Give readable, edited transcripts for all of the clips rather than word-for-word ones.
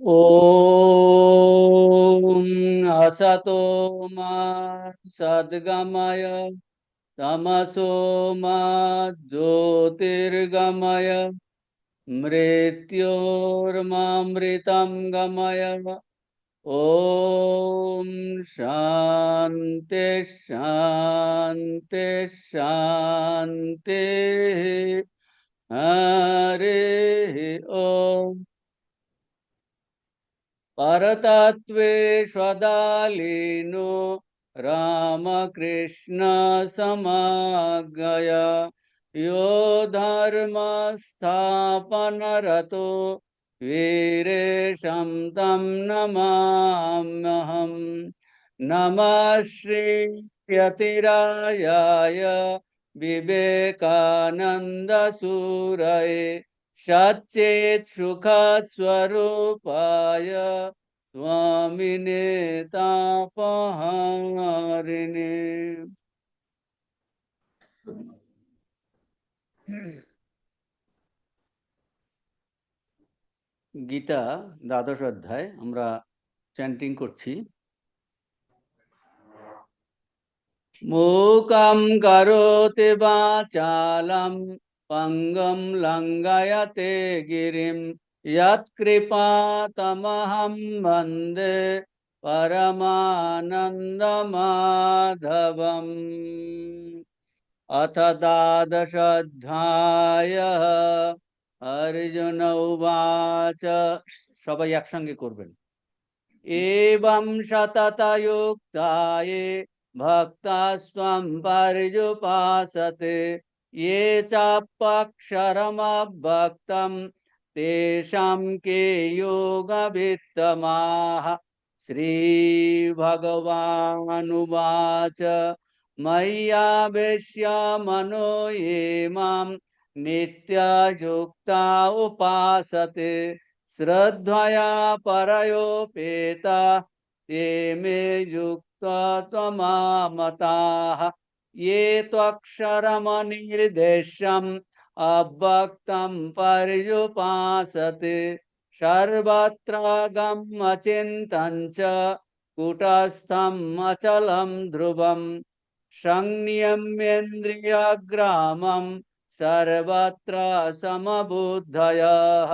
ॐ असतो मा सद्गमय तमसो मा ज्योतिर्गमय मृत्योर्मामृतं गमय। ॐ शान्ति शान्ति शान्ति। हरि ओम। परतत्वे स्वदालीनो रामकृष्ण समागय यो धर्म स्थापनरतो वीरेशं तं नमाम्यहम्। नमः श्री यतिरायाय विवेकानंद सूरये सच्चेत सुख स्वरूपाय स्वामिने तापहारिणे। গীতা দ্বাদশ অধ্যায় আমরা চ্যান্টিং করছি। मूकं करोति वाचालं पंगं लंघयते गिरिं यत्कृपातमहं वन्दे परमानन्दमाधवम्। अथ द्वादशाध्यायः। अर्जुन उवाच। সবাই একসঙ্গে করবেন। एवं शततयुक्ताये भक्तास्त्वं पर्युपासते ये चाप्यक्षरमव्यक्तं तेषां के योगवित्तमाः। श्रीभगवानुवाच मय्यावेश्य मनो ये मां नित्ययुक्ता उपासते श्रद्धया परयोपेता ते मे युक्ता त्वमामताः। ये त्वक्षरमनिर्देश्यम् अव्यक्तं पर्युपासते सर्वत्र गमचिन्तं च कूटस्थम् अचलं ध्रुवम् संनियम्येन्द्रियग्रामं सर्वत्र समबुद्धयः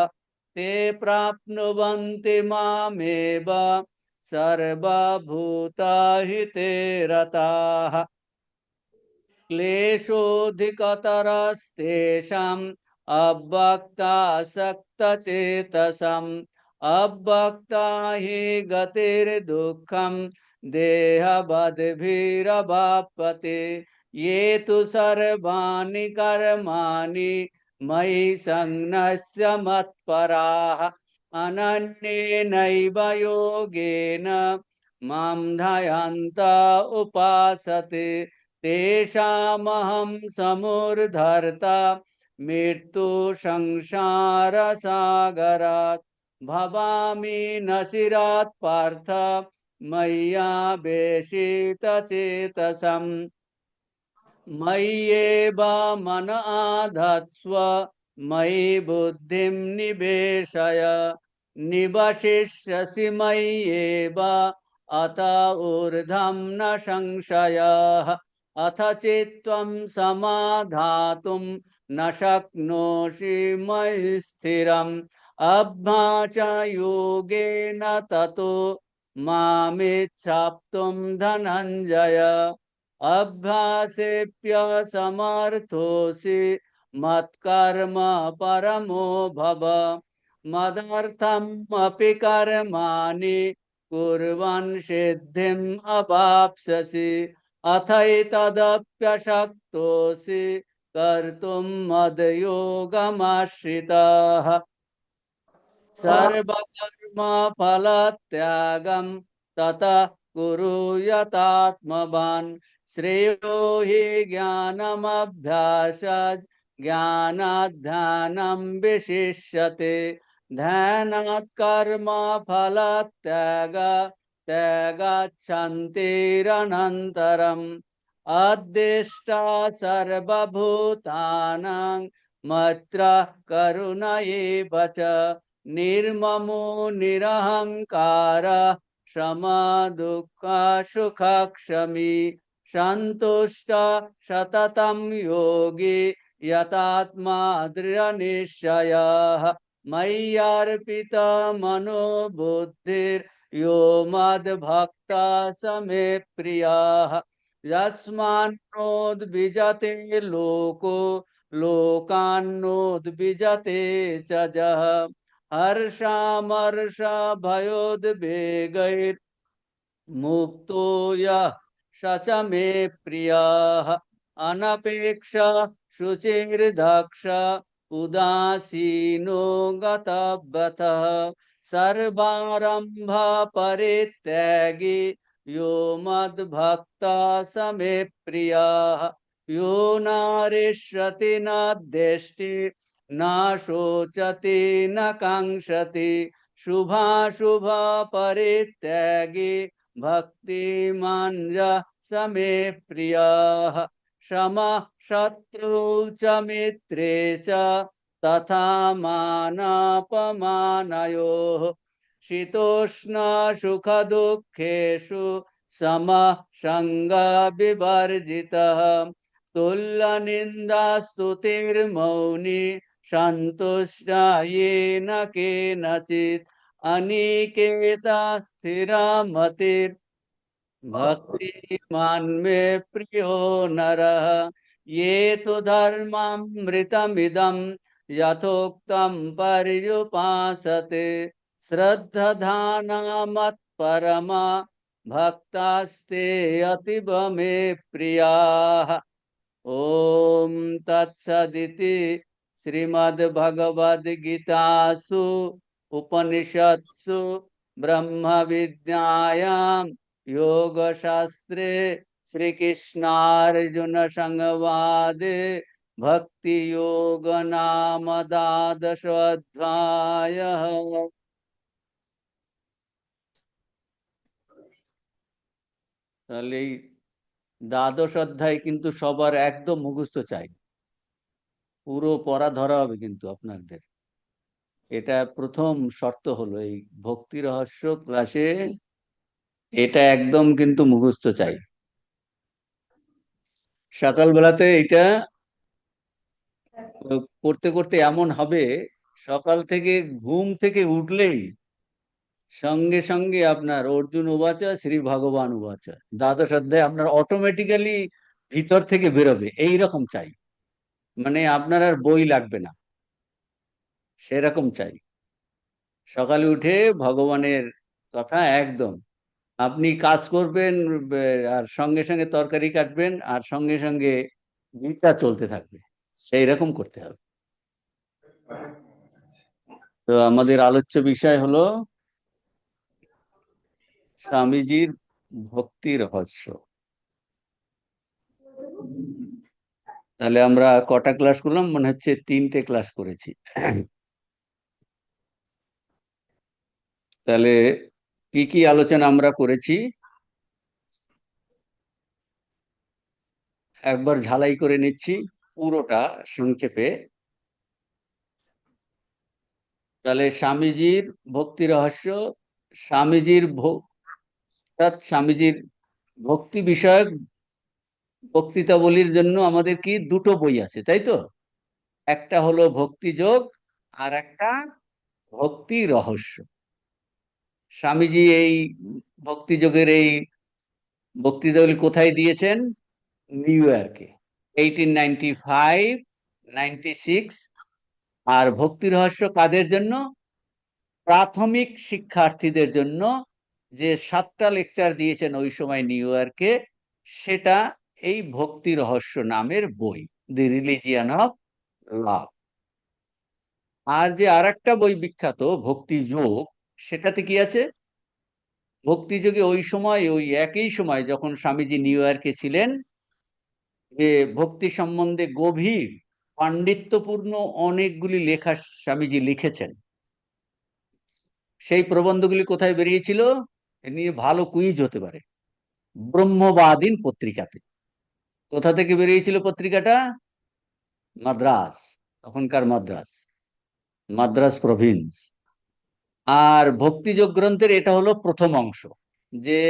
ते प्राप्नुवन्ति मामेव सर्वभूतहिते रताः। क्लेशोऽधिकतरस्तेषाम् अव्यक्तासक्तचेतसाम् अव्यक्ता हि गतिर्दुःखम् देहवद्भिरवाप्यते ये तु सर्वाणि कर्माणि मयि संन्यस्य मत्पराः अनन्येनैव योगेन मां ध्यायन्त उपासते तेषामहं समुद्धर्ता मृत्यु संसारसागरात् भवामि न चिरात् पार्थ मय्यावेशितचेतसम्। मय्येव मन आधत्स्व मयि बुद्धिं निवेशय निवशिष्यसि मय्येव अत ऊर्ध्वं न संशयः। अथ चित्तं समाधातुं न शक्नोषि मयि स्थिरम् अभ्यासयोगेन ततो मामिच्छाप्तुं धनञ्जय। अभ्यासेऽप्यसमर्थोऽसि मत्कर्म परमो भव मदर्थम् अपि कर्माणि कुर्वन् सिद्धिम् अवाप्स्यसि अथैतदप्यशक्तोऽसि कर्तुं मद्योगमाश्रितः। सर्वकर्म फलत्यागं ततः कुरु यतात्मवान् श्रेयो हि ज्ञानमभ्यासात् ज्ञानात् ध्यानं विशिष्यते ध्यानात् कर्म फलत्याग त्यागात् शान्तिरनन्तरम् अद्वेष्टा सर्वभूतानां मैत्रः करुण एव च निर्ममो निरहंकार क्षमा दुःख सुख क्षमी संतुष्ट सततं योगी यतात्मा दृढ़ निश्चयः मय्यर्पित मनो बुद्धिर् यो मद्भक्ता स मे प्रियः यस्मान्नोद्विजते लोको लोकान्नोद्विजते च जः हर्षामर्ष भयोद्वेगैर् मुक्तो यः स च मे प्रियः अनपेक्ष शुचिर्दक्ष उदासीनो गतव्यतः सर्वारंभ परित्यागी यो मद्भक्ता स मे प्रियः यो नारिष्यति न द्वेष्टि न शोचति न कांक्षति शुभाशुभ परित्यागी भक्तिमान् यः स मे प्रियः क्षमा शत्रु च मित्रे च तथा मानापमानयोः शीतोष्ण सुख दुःखेषु समः संग विवर्जितः तुल्यनिन्दा स्तुतिर्मौनी सन्तुष्ट येन केनचित् अनिकेता स्थिरमतिर् भक्तिमान् मे प्रियो नरः ये तु धर्मामृतमिदं यथोक्तं पर्युपासते श्रद्धाना मत्परमा भक्तास्ते अतीव मे प्रियाः। ओम तत्सदिति श्रीमद्भगवद्गीतासु उपनिषत्सु ब्रह्म विद्यायां योगशास्त्रे श्रीकृष्णार्जुन संवादे भक्ति योग नाम द्वादशोऽध्यायः। তাহলে দ্বাদশ অধ্যায় কিন্তু সবার একদম মুখস্থ চাই, পুরো পড়া ধরা হবে কিন্তু আপনাদের। এটা প্রথম শর্ত হলো এই ভক্তি রহস্য ক্লাসে, এটা একদম কিন্তু মুখস্থ চাই। সকালবেলাতে এটা করতে করতে এমন হবে, সকাল থেকে ঘুম থেকে উঠলেই সঙ্গে সঙ্গে আপনার অর্জুন উবাচা শ্রী ভগবান উবাচা দ্বাদশ অধ্যায় আপনার অটোমেটিক্যালি ভিতর থেকে বেরোবে, এইরকম চাই। মানে আপনার আর বই লাগবে না, সেরকম চাই। সকালে উঠে ভগবানের কথা একদম, আপনি কাজ করবেন আর সঙ্গে সঙ্গে তরকারি কাটবেন আর সঙ্গে সঙ্গে গীতা চলতে থাকবে, সেই রকম করতে হবে। তো আমাদের আলোচ্য বিষয় হলো স্বামীজির ভক্তি রহস্য। তাহলে আমরা কটা ক্লাস করলাম? মনে হচ্ছে 3টে ক্লাস করেছি। তাহলে কি কি আলোচনা আমরা করেছি একবার ঝালাই করে নিচ্ছি পুরোটা সংক্ষেপে। তাহলে স্বামীজির ভক্তি রহস্য, স্বামীজির স্বামীজির ভক্তি বিষয়ক বক্তৃতাবলীর জন্য আমাদের কি দুটো বই আছে, তাই তো? একটা হলো ভক্তি যোগ আর একটা ভক্তি রহস্য। স্বামীজি এই ভক্তি যোগের এই বক্তৃতাবলী কোথায় দিয়েছেন? নিউ ইয়র্কে 1895, 96। আর ভক্তি রহস্য কাদের জন্য? প্রাথমিক শিক্ষার্থীদের জন্য, যে 7টা লেকচার দিয়েছেন ওই সময় নিউ ইয়র্কে, সেটা এই ভক্তি রহস্য নামের বই, দি রিলিজিয়ান অফ লাভ। আর যে আরেকটা বই বিখ্যাত ভক্তি যোগ, সেটাতে কি আছে? ভক্তি যোগে ওই সময়, ওই একই সময় যখন স্বামীজি নিউ ইয়র্কে ছিলেন, যে ভক্তি সম্বন্ধে গভীর পাণ্ডিত্যপূর্ণ অনেকগুলি লেখা স্বামীজি লিখেছেন। সেই প্রবন্ধগুলি কোথায় বেরিয়েছিল? এ নিয়ে ভালো কুইজ হতে পারে। ব্রহ্মবাদীন পত্রিকাতে। কোথা থেকে বেরিয়েছিল পত্রিকাটা? মাদ্রাস, তখনকার মাদ্রাস, মাদ্রাস প্রভিন্স। আর ভক্তিযোগ গ্রন্থের এটা হলো প্রথম অংশ, যে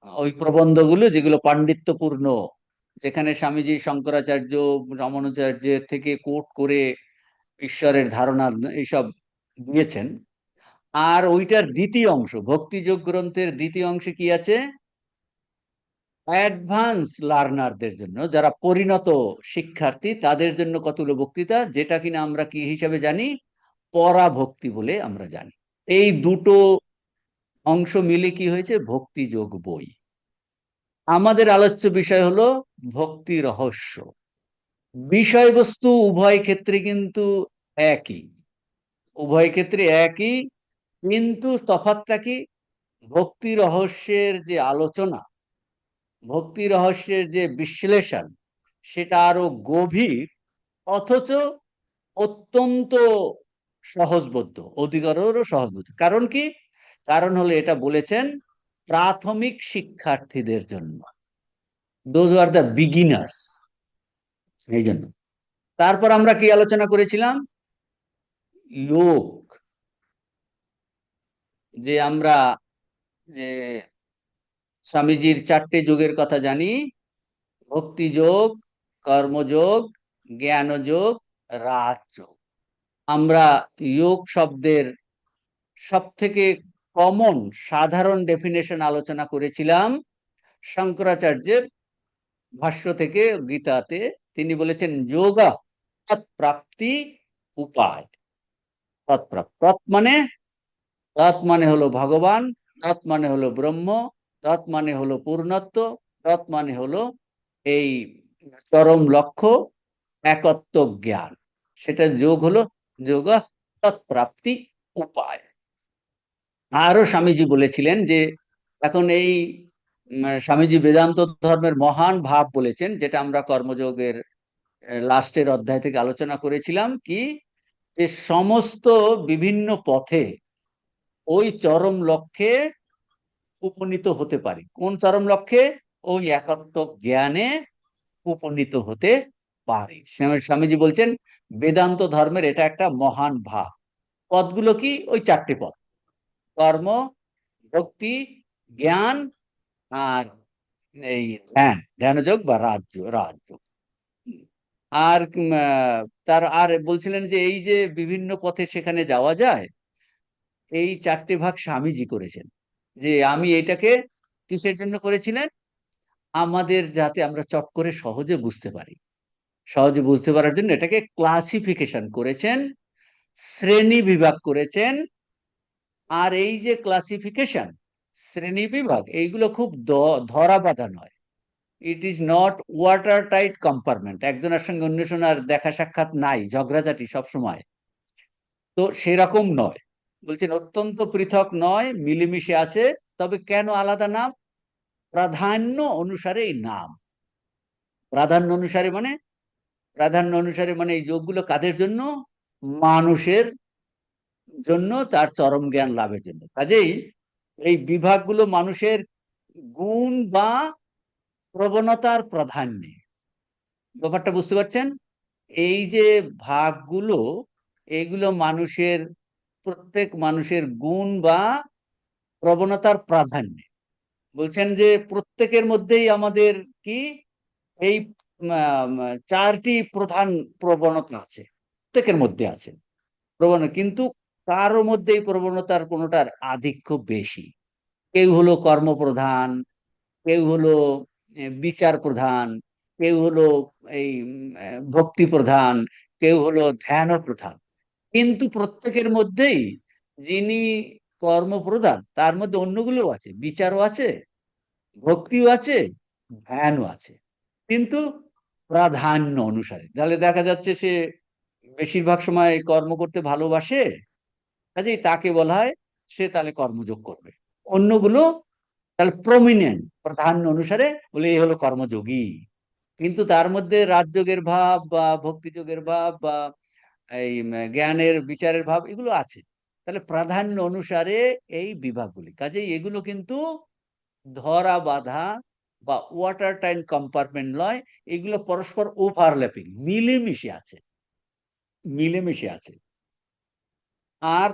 ওই প্রবন্ধগুলো যেগুলো পাণ্ডিত্যপূর্ণ, যেখানে স্বামীজি শঙ্করাচার্য রামানুজাচার্যের থেকে কোট করে ঈশ্বরের ধারণা এইসব দিয়েছেন। আর ওইটার দ্বিতীয় অংশ, ভক্তিযোগ গ্রন্থের দ্বিতীয় অংশে কি আছে? অ্যাডভান্স লার্নারদের জন্য, যারা পরিণত শিক্ষার্থী, তাদের জন্য কতগুলো বক্তৃতা, যেটা কিনা আমরা কি হিসাবে জানি? পরাভক্তি বলে আমরা জানি। এই দুটো অংশ মিলে কি হয়েছে? ভক্তিযোগ বই। আমাদের আলোচ্য বিষয় হলো ভক্তি রহস্য। বিষয়বস্তু উভয় ক্ষেত্রে কিন্তু একই, উভয় ক্ষেত্রে একই, কিন্তু তফাৎটা কি? ভক্তি রহস্যের যে আলোচনা, ভক্তি রহস্যের যে বিশ্লেষণ, সেটা আরো গভীর, অথচ অত্যন্ত সহজবোধ্য, অধিকারও সহজবোধ্য। কারণ কি? কারণ হলো এটা বলেছেন প্রাথমিক শিক্ষার্থীদের জন্য, দোজ আর দ্য বিগিনার্স, এই জন্য। তারপর আমরা কি আলোচনা করেছিলাম? যোগ, যে আমরা যে স্বামীজির চারটে যোগের কথা জানি: ভক্তিযোগ, কর্মযোগ, জ্ঞানযোগ, রাজযোগ। আমরা যোগ শব্দের সব থেকে কমন সাধারণ ডেফিনেশন আলোচনা করেছিলাম শঙ্করাচার্যের ভাষ্য থেকে গীতাতে। তিনি বলেছেন যোগা তৎপ্রাপ্তি উপায়। তৎপ্রাপ্ত, তৎ মানে, তৎ মানে হলো ভগবান, তৎ মানে হলো ব্রহ্ম, তৎ মানে হলো পূর্ণত্ব, তৎ মানে হলো এই চরম লক্ষ্য, একত্ব জ্ঞান। সেটা যোগ হলো যোগ তৎপ্রাপ্তি উপায়। আরো স্বামীজি বলেছিলেন যে এখন এই স্বামীজি বেদান্ত ধর্মের মহান ভাব বলেছেন, যেটা আমরা কর্মযোগের লাস্টের অধ্যায় থেকে আলোচনা করেছিলাম, কি যে সমস্ত বিভিন্ন পথে ওই চরম লক্ষ্যে উপনীত হতে পারি। কোন চরম লক্ষ্যে? ওই একাত্ম জ্ঞানে উপনীত হতে পারি। স্বামীজি বলছেন বেদান্ত ধর্মের এটা একটা মহান ভাব। পদগুলো কি? ওই চারটি পদ: কর্ম, ভক্তি, জ্ঞান, আর এই ধ্যান, ধ্যানযোগ বা রাজযোগ। আর তার আর বলছিলেন যে এই যে বিভিন্ন পথে সেখানে যাওয়া যায়, এই চারটে ভাগ স্বামীজি করেছেন। যে আমি এটাকে কিসের জন্য করেছিলেন? আমাদের যাতে আমরা চট করে সহজে বুঝতে পারি, সহজে বুঝতে পারার জন্য এটাকে ক্লাসিফিকেশন করেছেন, শ্রেণী বিভাগ করেছেন। আর এই যে ক্লাসিফিকেশন, শ্রেণী বিভাগ, এইগুলো খুব ধরা বাঁধা নয়। It is not water tight compartment, একজনের সঙ্গে অন্যজনের দেখা সাক্ষাৎ নাই, ঝগড়াঝাটি সব সময়, তো সেরকম নয়। বলছেন অত্যন্ত পৃথক নয়, মিলেমিশে আছে। তবে কেন আলাদা নাম? প্রাধান্য অনুসারে এই নাম। প্রাধান্য অনুসারে মানে, প্রাধান্য অনুসারে মানে এই যোগগুলো কাদের জন্য? মানুষের জন্য, তার চরম জ্ঞান লাভের জন্য। কাজেই এই বিভাগগুলো মানুষের গুণ বা প্রবণতার প্রাধান্যে। ব্যাপারটা বুঝতে পারছেন? এই যে ভাগগুলো, এগুলো মানুষের, প্রত্যেক মানুষের গুণ বা প্রবণতার প্রাধান্যে। বলছেন যে প্রত্যেকের মধ্যেই আমাদের কি এই চারটি প্রধান প্রবণতা আছে, প্রত্যেকের মধ্যে আছে প্রবণতা, কিন্তু কারো মধ্যে এই প্রবণতার কোনোটার আধিক্য বেশি। কেউ হলো কর্মপ্রধান, কেউ হলো বিচার প্রধান, কেউ হলো এই ভক্তি প্রধান, কেউ হলো ধ্যান প্রধান। কিন্তু প্রত্যেকের মধ্যেই যিনি কর্মপ্রধান, তার মধ্যে অন্যগুলো আছে, বিচারও আছে, ভক্তিও আছে, ধ্যানও আছে, কিন্তু প্রাধান্য অনুসারে। তাহলে দেখা যাচ্ছে সে বেশিরভাগ সময় কর্ম করতে ভালোবাসে, কাজেই তাকে বলা হয় সে তাহলে কর্মযোগ করবে। অন্যগুলো তাহলে প্রমিনেন্ট, প্রাধান্য অনুসারে বলে এই হলো কর্মযোগী। কিন্তু তার মধ্যে রাজযোগের ভাব বা ভক্তিযোগের ভাব বা এই জ্ঞানের বিচারের ভাব এগুলো আছে। তাহলে প্রাধান্য অনুসারে এই বিভাগগুলি, কাজেই এগুলো কিন্তু ধরা বাঁধা বা ওয়াটার টাইট কম্পার্টমেন্ট নয়, এগুলো পরস্পর ওভারল্যাপিং, মিলেমিশে আছে, মিলেমিশে আছে। আর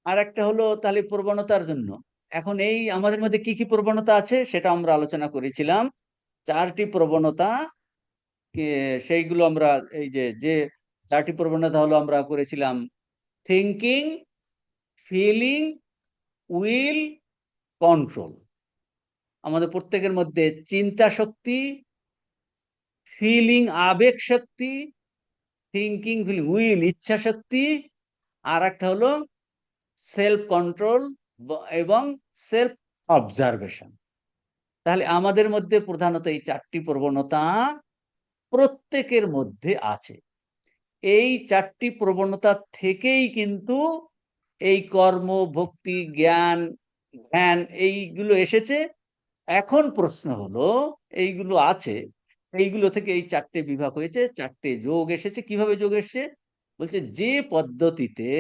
আর একটা হলো তাহলে প্রবণতার জন্য। এখন এই আমাদের মধ্যে কি কি প্রবণতা আছে সেটা আমরা আলোচনা করেছিলাম। 4টি প্রবণতা, সেইগুলো আমরা এই যে যে 4টি প্রবণতা হলো আমরা করেছিলাম: থিঙ্কিং, ফিলিং, উইল, কন্ট্রোল। আমাদের প্রত্যেকের মধ্যে চিন্তা শক্তি, ফিলিং আবেগ শক্তি, থিঙ্কিং ফিলিং উইল ইচ্ছা শক্তি, আর একটা হলো সেলফ কন্ট্রোল এবং সেলফ অবজারভেশন। তাহলে আমাদের মধ্যে প্রধানত এই 4টি প্রবণতা প্রত্যেকের মধ্যে আছে। এই 4টি প্রবণতা থেকেই কিন্তু এই কর্ম, ভক্তি, জ্ঞান, ধ্যান এইগুলো এসেছে। এখন প্রশ্ন হলো, এইগুলো আছে, এইগুলো থেকে এই 4টে বিভাগ হয়েছে, 4টে যোগ এসেছে। কিভাবে যোগ এসেছে? বলছে যে পদ্ধতিতে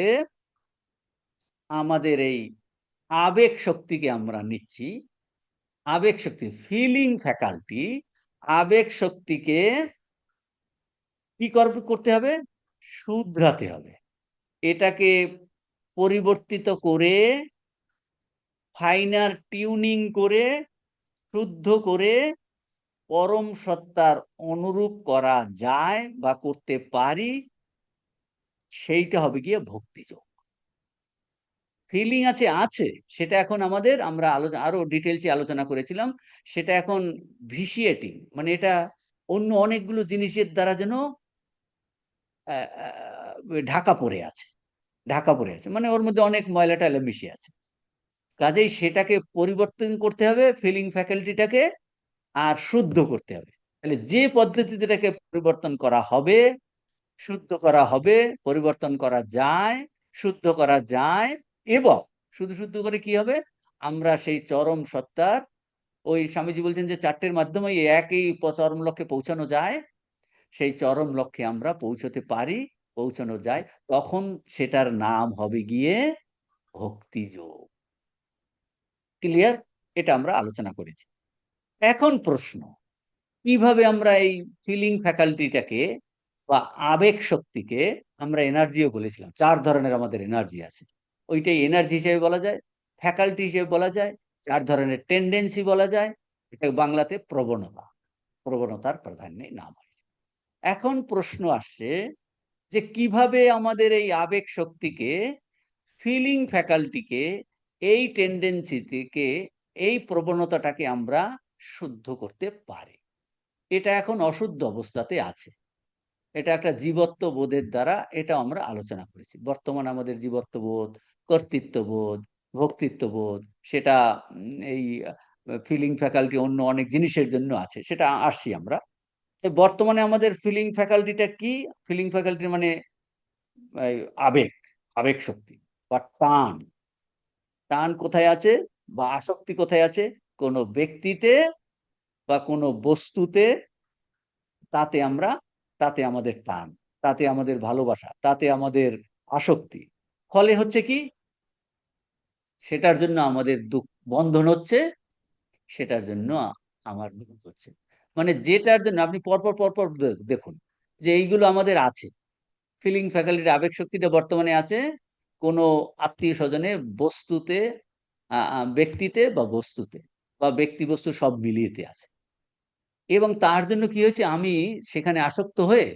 আমাদের এই আবেগ শক্তিকে আমরা নিচ্ছি, আবেগ শক্তি ফিলিং ফ্যাকাল্টি, আবেগ শক্তিকে কি করতে হবে? শুধরাতে হবে। এটাকে পরিবর্তিত করে, ফাইনার টিউনিং করে, শুদ্ধ করে পরম সত্তার অনুরূপ করা যায় বা করতে পারি, সেইটা হবে গিয়ে ভক্তিযোগ। ফিলিং আছে আছে সেটা এখন আমাদের, আমরা আরো ডিটেলসে আলোচনা করেছিলাম, সেটা এখন ভিসিয়েটিং, মানে এটা অন্য অনেকগুলো জিনিসের দ্বারা যেন ঢাকা পড়ে আছে, ঢাকা পড়ে আছে, মানে ওর মধ্যে অনেক ময়লা টয়লা মিশে আছে। কাজেই সেটাকে পরিবর্তন করতে হবে, ফিলিং ফ্যাকাল্টিটাকে, আর শুদ্ধ করতে হবে। তাহলে যে পদ্ধতিতে এটাকে পরিবর্তন করা হবে, শুদ্ধ করা হবে, পরিবর্তন করা যায়, শুদ্ধ করা যায়, এবং শুধু শুদ্ধ করে কি হবে? আমরা সেই চরম সত্তার, ওই স্বামীজি বলছেন যে 4টের মাধ্যমে একই চরম লক্ষ্যে পৌঁছানো যায়, সেই চরম লক্ষ্যে আমরা পৌঁছতে পারি, পৌঁছানো যায়, তখন সেটার নাম হবে গিয়ে ভক্তিযোগ। ক্লিয়ার? এটা আমরা আলোচনা করেছি। এখন প্রশ্ন, কিভাবে আমরা এই ফিলিং ফ্যাকাল্টিটাকে বা আবেগ শক্তিকে, আমরা এনার্জিও বলেছিলাম, 4 ধরনের আমাদের এনার্জি আছে, ওইটাই এনার্জি হিসেবে বলা যায়, ফ্যাকাল্টি হিসেবে বলা যায়, 4 ধরনের টেন্ডেন্সি বলা যায়, এটা বাংলাতে প্রবণতা, প্রবণতার প্রাধান্যে নাম হয়। এখন প্রশ্ন আসছে যে কিভাবে আমাদের এই আবেগ শক্তিকে, ফিলিং ফ্যাকাল্টিকে, এই টেন্ডেন্সি থেকে, এই প্রবণতাটাকে আমরা শুদ্ধ করতে পারি। এটা এখন অশুদ্ধ অবস্থাতে আছে, এটা একটা জীবত্ব বোধের দ্বারা, এটা আমরা আলোচনা করেছি। বর্তমানে আমাদের জীবত্ব বোধ, কর্তৃত্ববোধ, ভক্তিত্ববোধ, সেটা এই ফিলিং ফ্যাকাল্টি অন্য অনেক জিনিসের জন্য আছে, সেটা আসছি আমরা। বর্তমানে আমাদের ফিলিং ফ্যাকাল্টিটা কি? ফিলিং ফ্যাকাল্টি মানে এই আবেগ, আবেগ শক্তি বা টান। টান কোথায় আছে বা আসক্তি কোথায় আছে? কোনো ব্যক্তিতে বা কোনো বস্তুতে, তাতে আমরা, তাতে আমাদের টান, তাতে আমাদের ভালোবাসা, তাতে আমাদের আসক্তি। ফলে হচ্ছে কি? সেটার জন্য আমাদের দুঃখ, বন্ধন হচ্ছে, সেটার জন্য আমার দুঃখ হচ্ছে। মানে যেটার জন্য আপনি পরপর পরপর দেখুন যে এইগুলো আমাদের আছে। ফিলিং ফ্যাকাল্টির আবেগ শক্তিটা বর্তমানে আছে কোনো আত্মীয় স্বজনে, বস্তুতে, ব্যক্তিতে বা বস্তুতে, বা ব্যক্তি বস্তু সব মিলিয়েতে আছে। এবং তার জন্য কি হয়েছে? আমি সেখানে আসক্ত হয়ে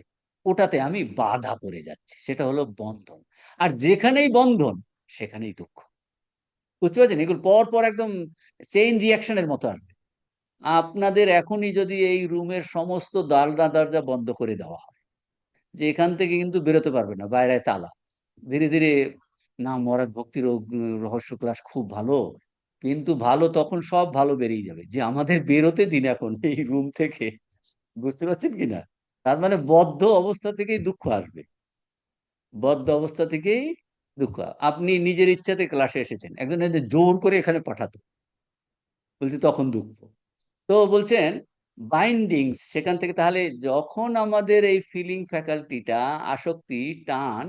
ওটাতে আমি বাধা পড়ে যাচ্ছি, সেটা হলো বন্ধন। আর যেখানেই বন্ধন সেখানেই দুঃখ। বুঝতে পারছেন? এগুলো পর পর একদম চেইন রিয়াকশনের মতো আসবে। আপনাদের এখনই যদি এই রুমের সমস্ত জানলা দরজা বন্ধ করে দেওয়া হয়, যে এখান থেকে কিন্তু বেরোতে পারবে না, বাইরে তালা, ধীরে ধীরে, না মহারাজ ভক্তির রহস্য ক্লাস খুব ভালো, কিন্তু ভালো তখন সব ভালো বেরিয়ে যাবে, যে আমাদের বেরোতে দিন এখন এই রুম থেকে। বুঝতে পারছেন কিনা? তার মানে বদ্ধ অবস্থা থেকেই দুঃখ আসবে, বদ্ধ অবস্থা থেকেই দুঃখ। আপনি নিজের ইচ্ছাতে ক্লাসে এসেছেন, একজন যদি জোর করে এখানে পাঠাতো, বলছে তখন দুঃখ। তো বলছেন বাইন্ডিংস সেখান থেকে, তাহলে যখন আমাদের এই ফিলিং ফ্যাকাল্টিটা, আসক্তি, টান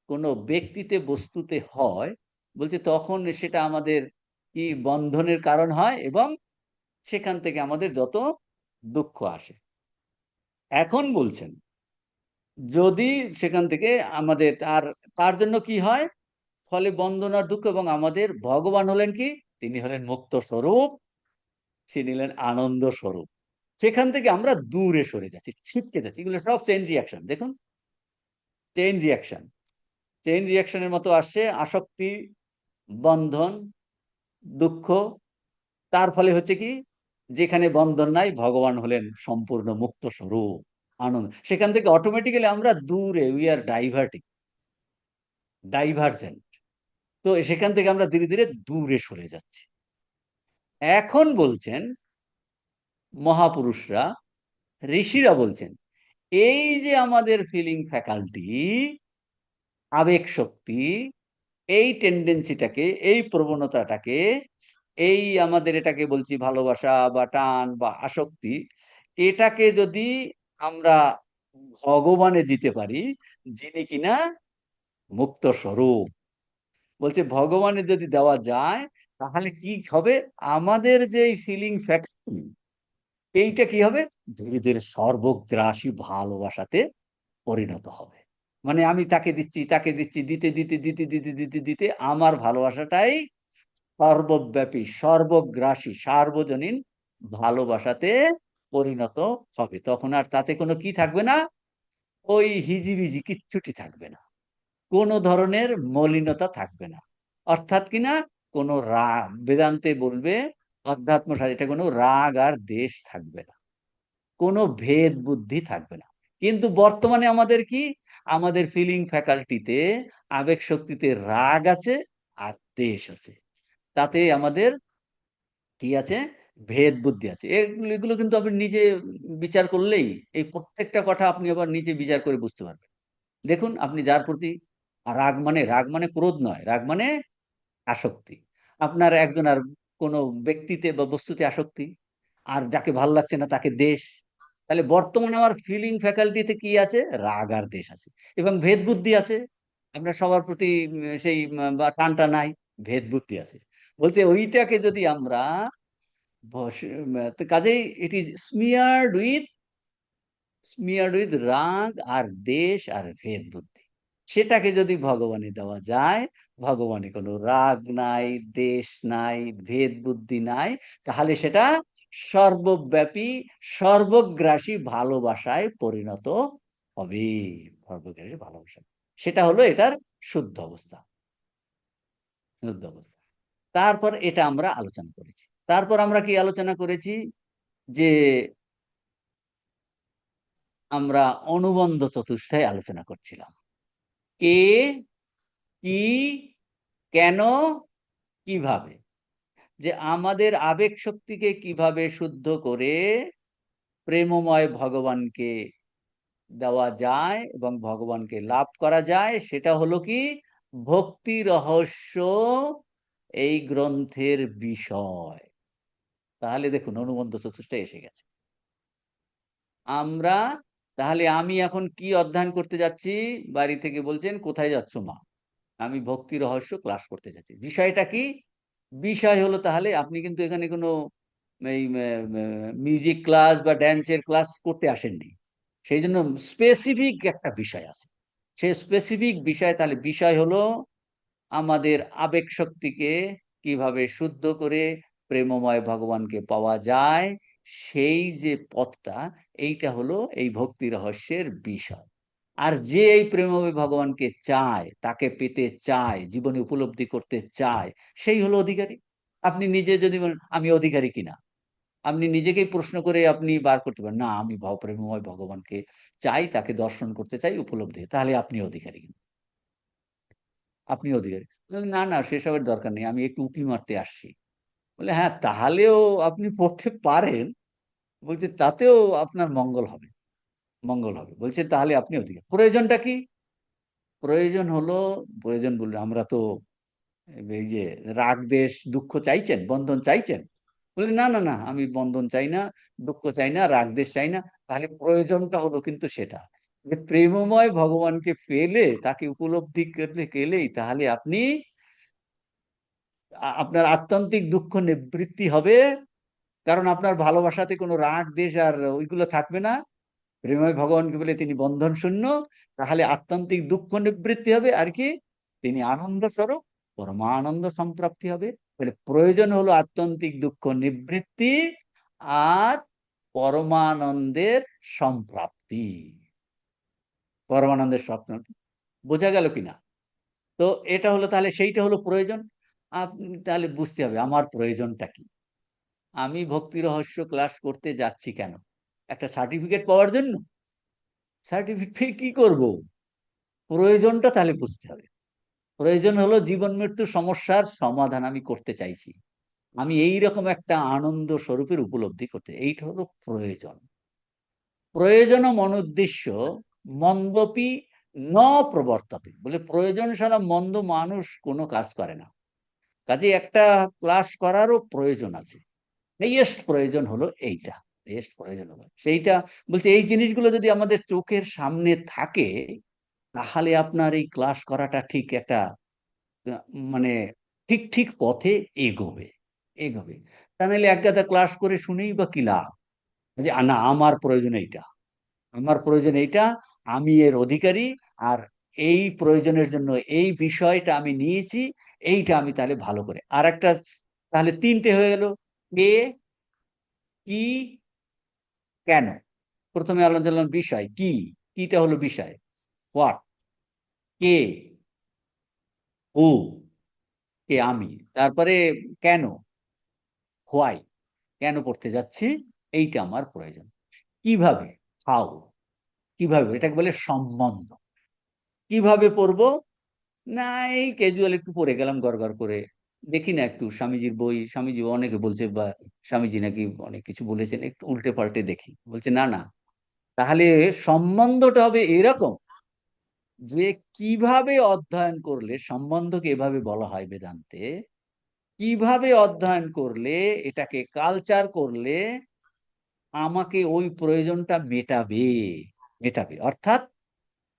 কোনো ব্যক্তিতে বস্তুতে হয়, বলছে তখন সেটা আমাদের কি বন্ধনের কারণ হয়, এবং সেখান থেকে আমাদের যত দুঃখ আসে। এখন বলছেন যদি সেখান থেকে আমাদের, তার তার জন্য কি হয়? ফলে বন্ধন আর দুঃখ, এবং আমাদের ভগবান হলেন কি, তিনি হলেন মুক্ত স্বরূপ, তিনি হলেন আনন্দ স্বরূপ। সেখান থেকে আমরা দূরে সরে যাচ্ছি, ছিটকে যাচ্ছি। এগুলো সব চেইন রিয়াকশন। দেখুন, চেইন রিয়াকশন, চেইন রিয়াকশনের মতো আসছে আসক্তি, বন্ধন, দুঃখ। তার ফলে হচ্ছে কি, যেখানে বন্ধন নাই, ভগবান হলেন সম্পূর্ণ মুক্ত স্বরূপ, আনন্দ। সেখান থেকে অটোমেটিক্যালি আমরা দূরে, উই আর ডাইভার্টিং, ডাইভার্জেন্ট। তো সেখান থেকে আমরা ধীরে ধীরে দূরে সরে যাচ্ছি। এখন বলছেন মহাপুরুষরা, ঋষিরা বলছেন, এই যে আমাদের ফিলিং ফ্যাকাল্টি, আবেগ শক্তি, এই টেন্ডেন্সিটাকে, এই প্রবণতাটাকে, এই আমাদের এটাকে বলছি ভালোবাসা বা টান বা আসক্তি, এটাকে যদি আমরা ভগবানে দিতে পারি, যিনি কিনা মুক্ত স্বরূপ, বলছে ভগবানে যদি দেওয়া যায়, তাহলে কি হবে, আমাদের যে ফিলিং ফ্যাক্টরি, এইটা কি হবে, ধীরে ধীরে সর্বগ্রাসী ভালোবাসাতে পরিণত হবে। মানে আমি তাকে দিচ্ছি, তাকে দিচ্ছি, দিতে দিতে দিতে দিতে দিতে দিতে আমার ভালোবাসাটাই সর্বব্যাপী, সর্বগ্রাসী, সার্বজনীন ভালোবাসাতে পরিণত হবে। তখন আর তাতে কোনো কি থাকবে না, ওই হিজিবিজি কিচ্ছুটি থাকবে না, কোনো ধরনের মলিনতা থাকবে না। অর্থাৎ কিনা কোনো রাগ, বেদান্তে বলবে, অধ্যাত্ম এটা কোনো রাগ আর দেশ থাকবে না, কোনো ভেদ বুদ্ধি থাকবে না। কিন্তু বর্তমানে আমাদের কি, আমাদের ফিলিং ফ্যাকাল্টিতে, আবেগ শক্তিতে রাগ আছে আর দেশ আছে, তাতে আমাদের কি আছে, ভেদ বুদ্ধি আছে। এগুলো এগুলো কিন্তু আপনি নিজে বিচার করলেই, এই প্রত্যেকটা কথা আপনি আবার নিজে বিচার করে বুঝতে পারবেন। দেখুন, আপনি যার প্রতি রাগ, মানে রাগ মানে ক্রোধ নয়, রাগ মানে আসক্তি। আপনার একজন আর কোনো ব্যক্তিতে বা বস্তুতে আসক্তি, আর যাকে ভাল লাগছে না তাকে দেশ। তাহলে বর্তমানে আমার ফিলিং ফ্যাকাল্টিতে কি আছে, রাগ আর দেশ আছে, এবং ভেদ বুদ্ধি আছে। আপনার সবার প্রতি সেই বা টানটা নাই, ভেদ বুদ্ধি আছে। বলছে ওইটাকে যদি আমরা তো কাজেই ইট ইজ স্মিয়ার্ড উইথ রাগ আর দেশ আর ভেদ বুদ্ধি। সেটাকে যদি ভগবানে দেওয়া যায়, ভগবানে কোনো রাগ নাই, দেশ নাই, ভেদ বুদ্ধি নাই, তাহলে সেটা সর্বব্যাপী, সর্বগ্রাসী ভালোবাসায় পরিণত হবে। সর্বগ্রাসী ভালোবাসা, সেটা হলো এটার শুদ্ধ অবস্থা, শুদ্ধ অবস্থা। তারপর এটা আমরা আলোচনা করেছি। তারপর আমরা কি আলোচনা করেছি, যে আমরা অনুবন্ধ চতুষ্টায় আলোচনা করছিলাম। কে, কি, কেন, কিভাবে, যে আমাদের আবেগ শক্তিকে কিভাবে শুদ্ধ করে প্রেমময় ভগবানকে দেওয়া যায় এবং ভগবানকে লাভ করা যায়, সেটা হলো কি, ভক্তি রহস্য এই গ্রন্থের বিষয়। তাহলে দেখুন, অনুবন্ধ চতুষ্টায় এসে গেছে। আমরা, তাহলে আমি এখন কি অধ্যয়ন করতে যাচ্ছি, বাড়ি থেকে বলছেন কোথায় যাচ্ছ মা, আমি ভক্তি রহস্য ক্লাস করতে যাচ্ছি। বিষয়টা কি, বিষয় হলো, তাহলে আপনি কিন্তু এখানে কোনো এই মিউজিক ক্লাস বা ড্যান্সের ক্লাস করতে আসেননি, সেই জন্য স্পেসিফিক একটা বিষয় আছে। সেই স্পেসিফিক বিষয়, তাহলে বিষয় হলো আমাদের আবেগ শক্তিকে কিভাবে শুদ্ধ করে প্রেমময় ভগবানকে পাওয়া যায়, সেই যে পথটা, এইটা হলো এই ভক্তি রহস্যের বিষয়। আর যে এই প্রেমময় ভগবানকে চায়, তাকে পেতে চায়, জীবনে উপলব্ধি করতে চায়, সেই হলো অধিকারী। আপনি নিজে যদি বলেন আমি অধিকারী কিনা, আপনি নিজেকেই প্রশ্ন করে আপনি বার করতে পারেন, না আমি প্রেমময় ভগবানকে চাই, তাকে দর্শন করতে চাই, উপলব্ধি, তাহলে আপনি অধিকারী। আপনি অধিকারী। না, না, সেসবের দরকার নেই। আমি একটু উঁকি মারতে আসছি। বলে, হ্যাঁ, তাহলেও আপনি পড়তে পারেন। বলছে তাতেও আপনার মঙ্গল হবে, মঙ্গল হবে। বলছে তাহলে আপনি অধিকারী। প্রয়োজনটা কি? প্রয়োজন হলো, প্রয়োজন বললে আমরা তো এই যে রাগ, দেশ, দুঃখ চাইছেন, বন্ধন চাইছেন? বললেন, না, না, না, আমি বন্ধন চাই না, দুঃখ চাই না, রাগ, দেশ চাই না। তাহলে প্রয়োজনটা হলো কিন্তু সেটা, যে প্রেমময় ভগবানকে পেলে, তাকে উপলব্ধি করতে গেলেই তাহলে আপনি, আপনার আত্যন্তিক দুঃখ নিবৃত্তি হবে, কারণ আপনার ভালোবাসাতে কোনো রাগ, দেশ আর ওইগুলো থাকবে না। প্রেমময় ভগবানকে বলে তিনি বন্ধন শূন্য, তাহলে আত্যন্তিক দুঃখ নিবৃত্তি হবে। আর কি, তিনি আনন্দ স্বরূপ, পরমানন্দ সম্প্রাপ্তি হবে। তাহলে প্রয়োজন হলো আত্যন্তিক দুঃখ নিবৃত্তি আর পরমানন্দের সম্প্রাপ্তি। পরমানন্দের স্বপ্ন বোঝা গেল কিনা? তো এটা হলো, তাহলে সেইটা হলো প্রয়োজন। আপনি তাহলে বুঝতে হবে আমার প্রয়োজনটা কি। আমি ভক্তি রহস্য ক্লাস করতে যাচ্ছি কেন? একটা সার্টিফিকেট পাওয়ার জন্য? সার্টিফিকেট কি করব? প্রয়োজনটা তাহলে বুঝতে হবে। প্রয়োজন হলো জীবন মৃত্যু সমস্যার সমাধান আমি করতে চাইছি। আমি এই রকম একটা আনন্দ স্বরূপের উপলব্ধি করতে, এইটা হলো প্রয়োজন। প্রয়োজন ও মনোদ্দেশ্য মন্দপি ন প্রবর্ততে, বলে প্রয়োজন ছাড়া মন্দ মানুষ কোনো কাজ করে না। কাজে একটা ক্লাস করারও প্রয়োজন আছে। হাইয়েস্ট প্রয়োজন হলো এইটা, হাইয়েস্ট প্রয়োজন হলো সেইটা। বলছে এই জিনিসগুলো যদি আমাদের চোখের সামনে থাকে, তাহলে আপনার এই ক্লাস করাটা ঠিক একটা মানে ঠিক ঠিক পথে এগোবে, এগোবে। তা নাহলে এক গাদা ক্লাস করে শুনেই বা কি লাভ? যে না, আমার প্রয়োজন এইটা, আমার প্রয়োজন এইটা, আমি এর অধিকারী, আর এই প্রয়োজনের জন্য এই বিষয়টা আমি নিয়েছি, এইটা আমি তাহলে ভালো করে আর একটা। তাহলে তিনটে হয়ে গেল, কে, কি, কেন। প্রথমে আলোচনা করলাম বিষয় কি, কিটা হলো বিষয়, হোয়াট, কে, হু, কে আমি, তারপরে কেন, হোয়াই, কেন পড়তে যাচ্ছি, এইটা আমার প্রয়োজন। কিভাবে, হাউ, কিভাবে, এটাকে বলে সম্বন্ধ। কিভাবে পড়বো? না, এই ক্যাজুয়াল একটু পড়ে গেলাম গড় গড় করে, দেখি না একটু স্বামীজির বই, স্বামীজি অনেকে বলছে বা স্বামীজি নাকি অনেক কিছু বলেছেন, একটু উল্টে পাল্টে দেখি। বলছে না না, তাহলে সম্বন্ধটা হবে এরকম যে কিভাবে অধ্যয়ন করলে, সম্বন্ধকে এভাবে বলা হয় বেদান্তে, কিভাবে অধ্যয়ন করলে, এটাকে কালচার করলে আমাকে ওই প্রয়োজনটা মেটাবে, মেটাবে। অর্থাৎ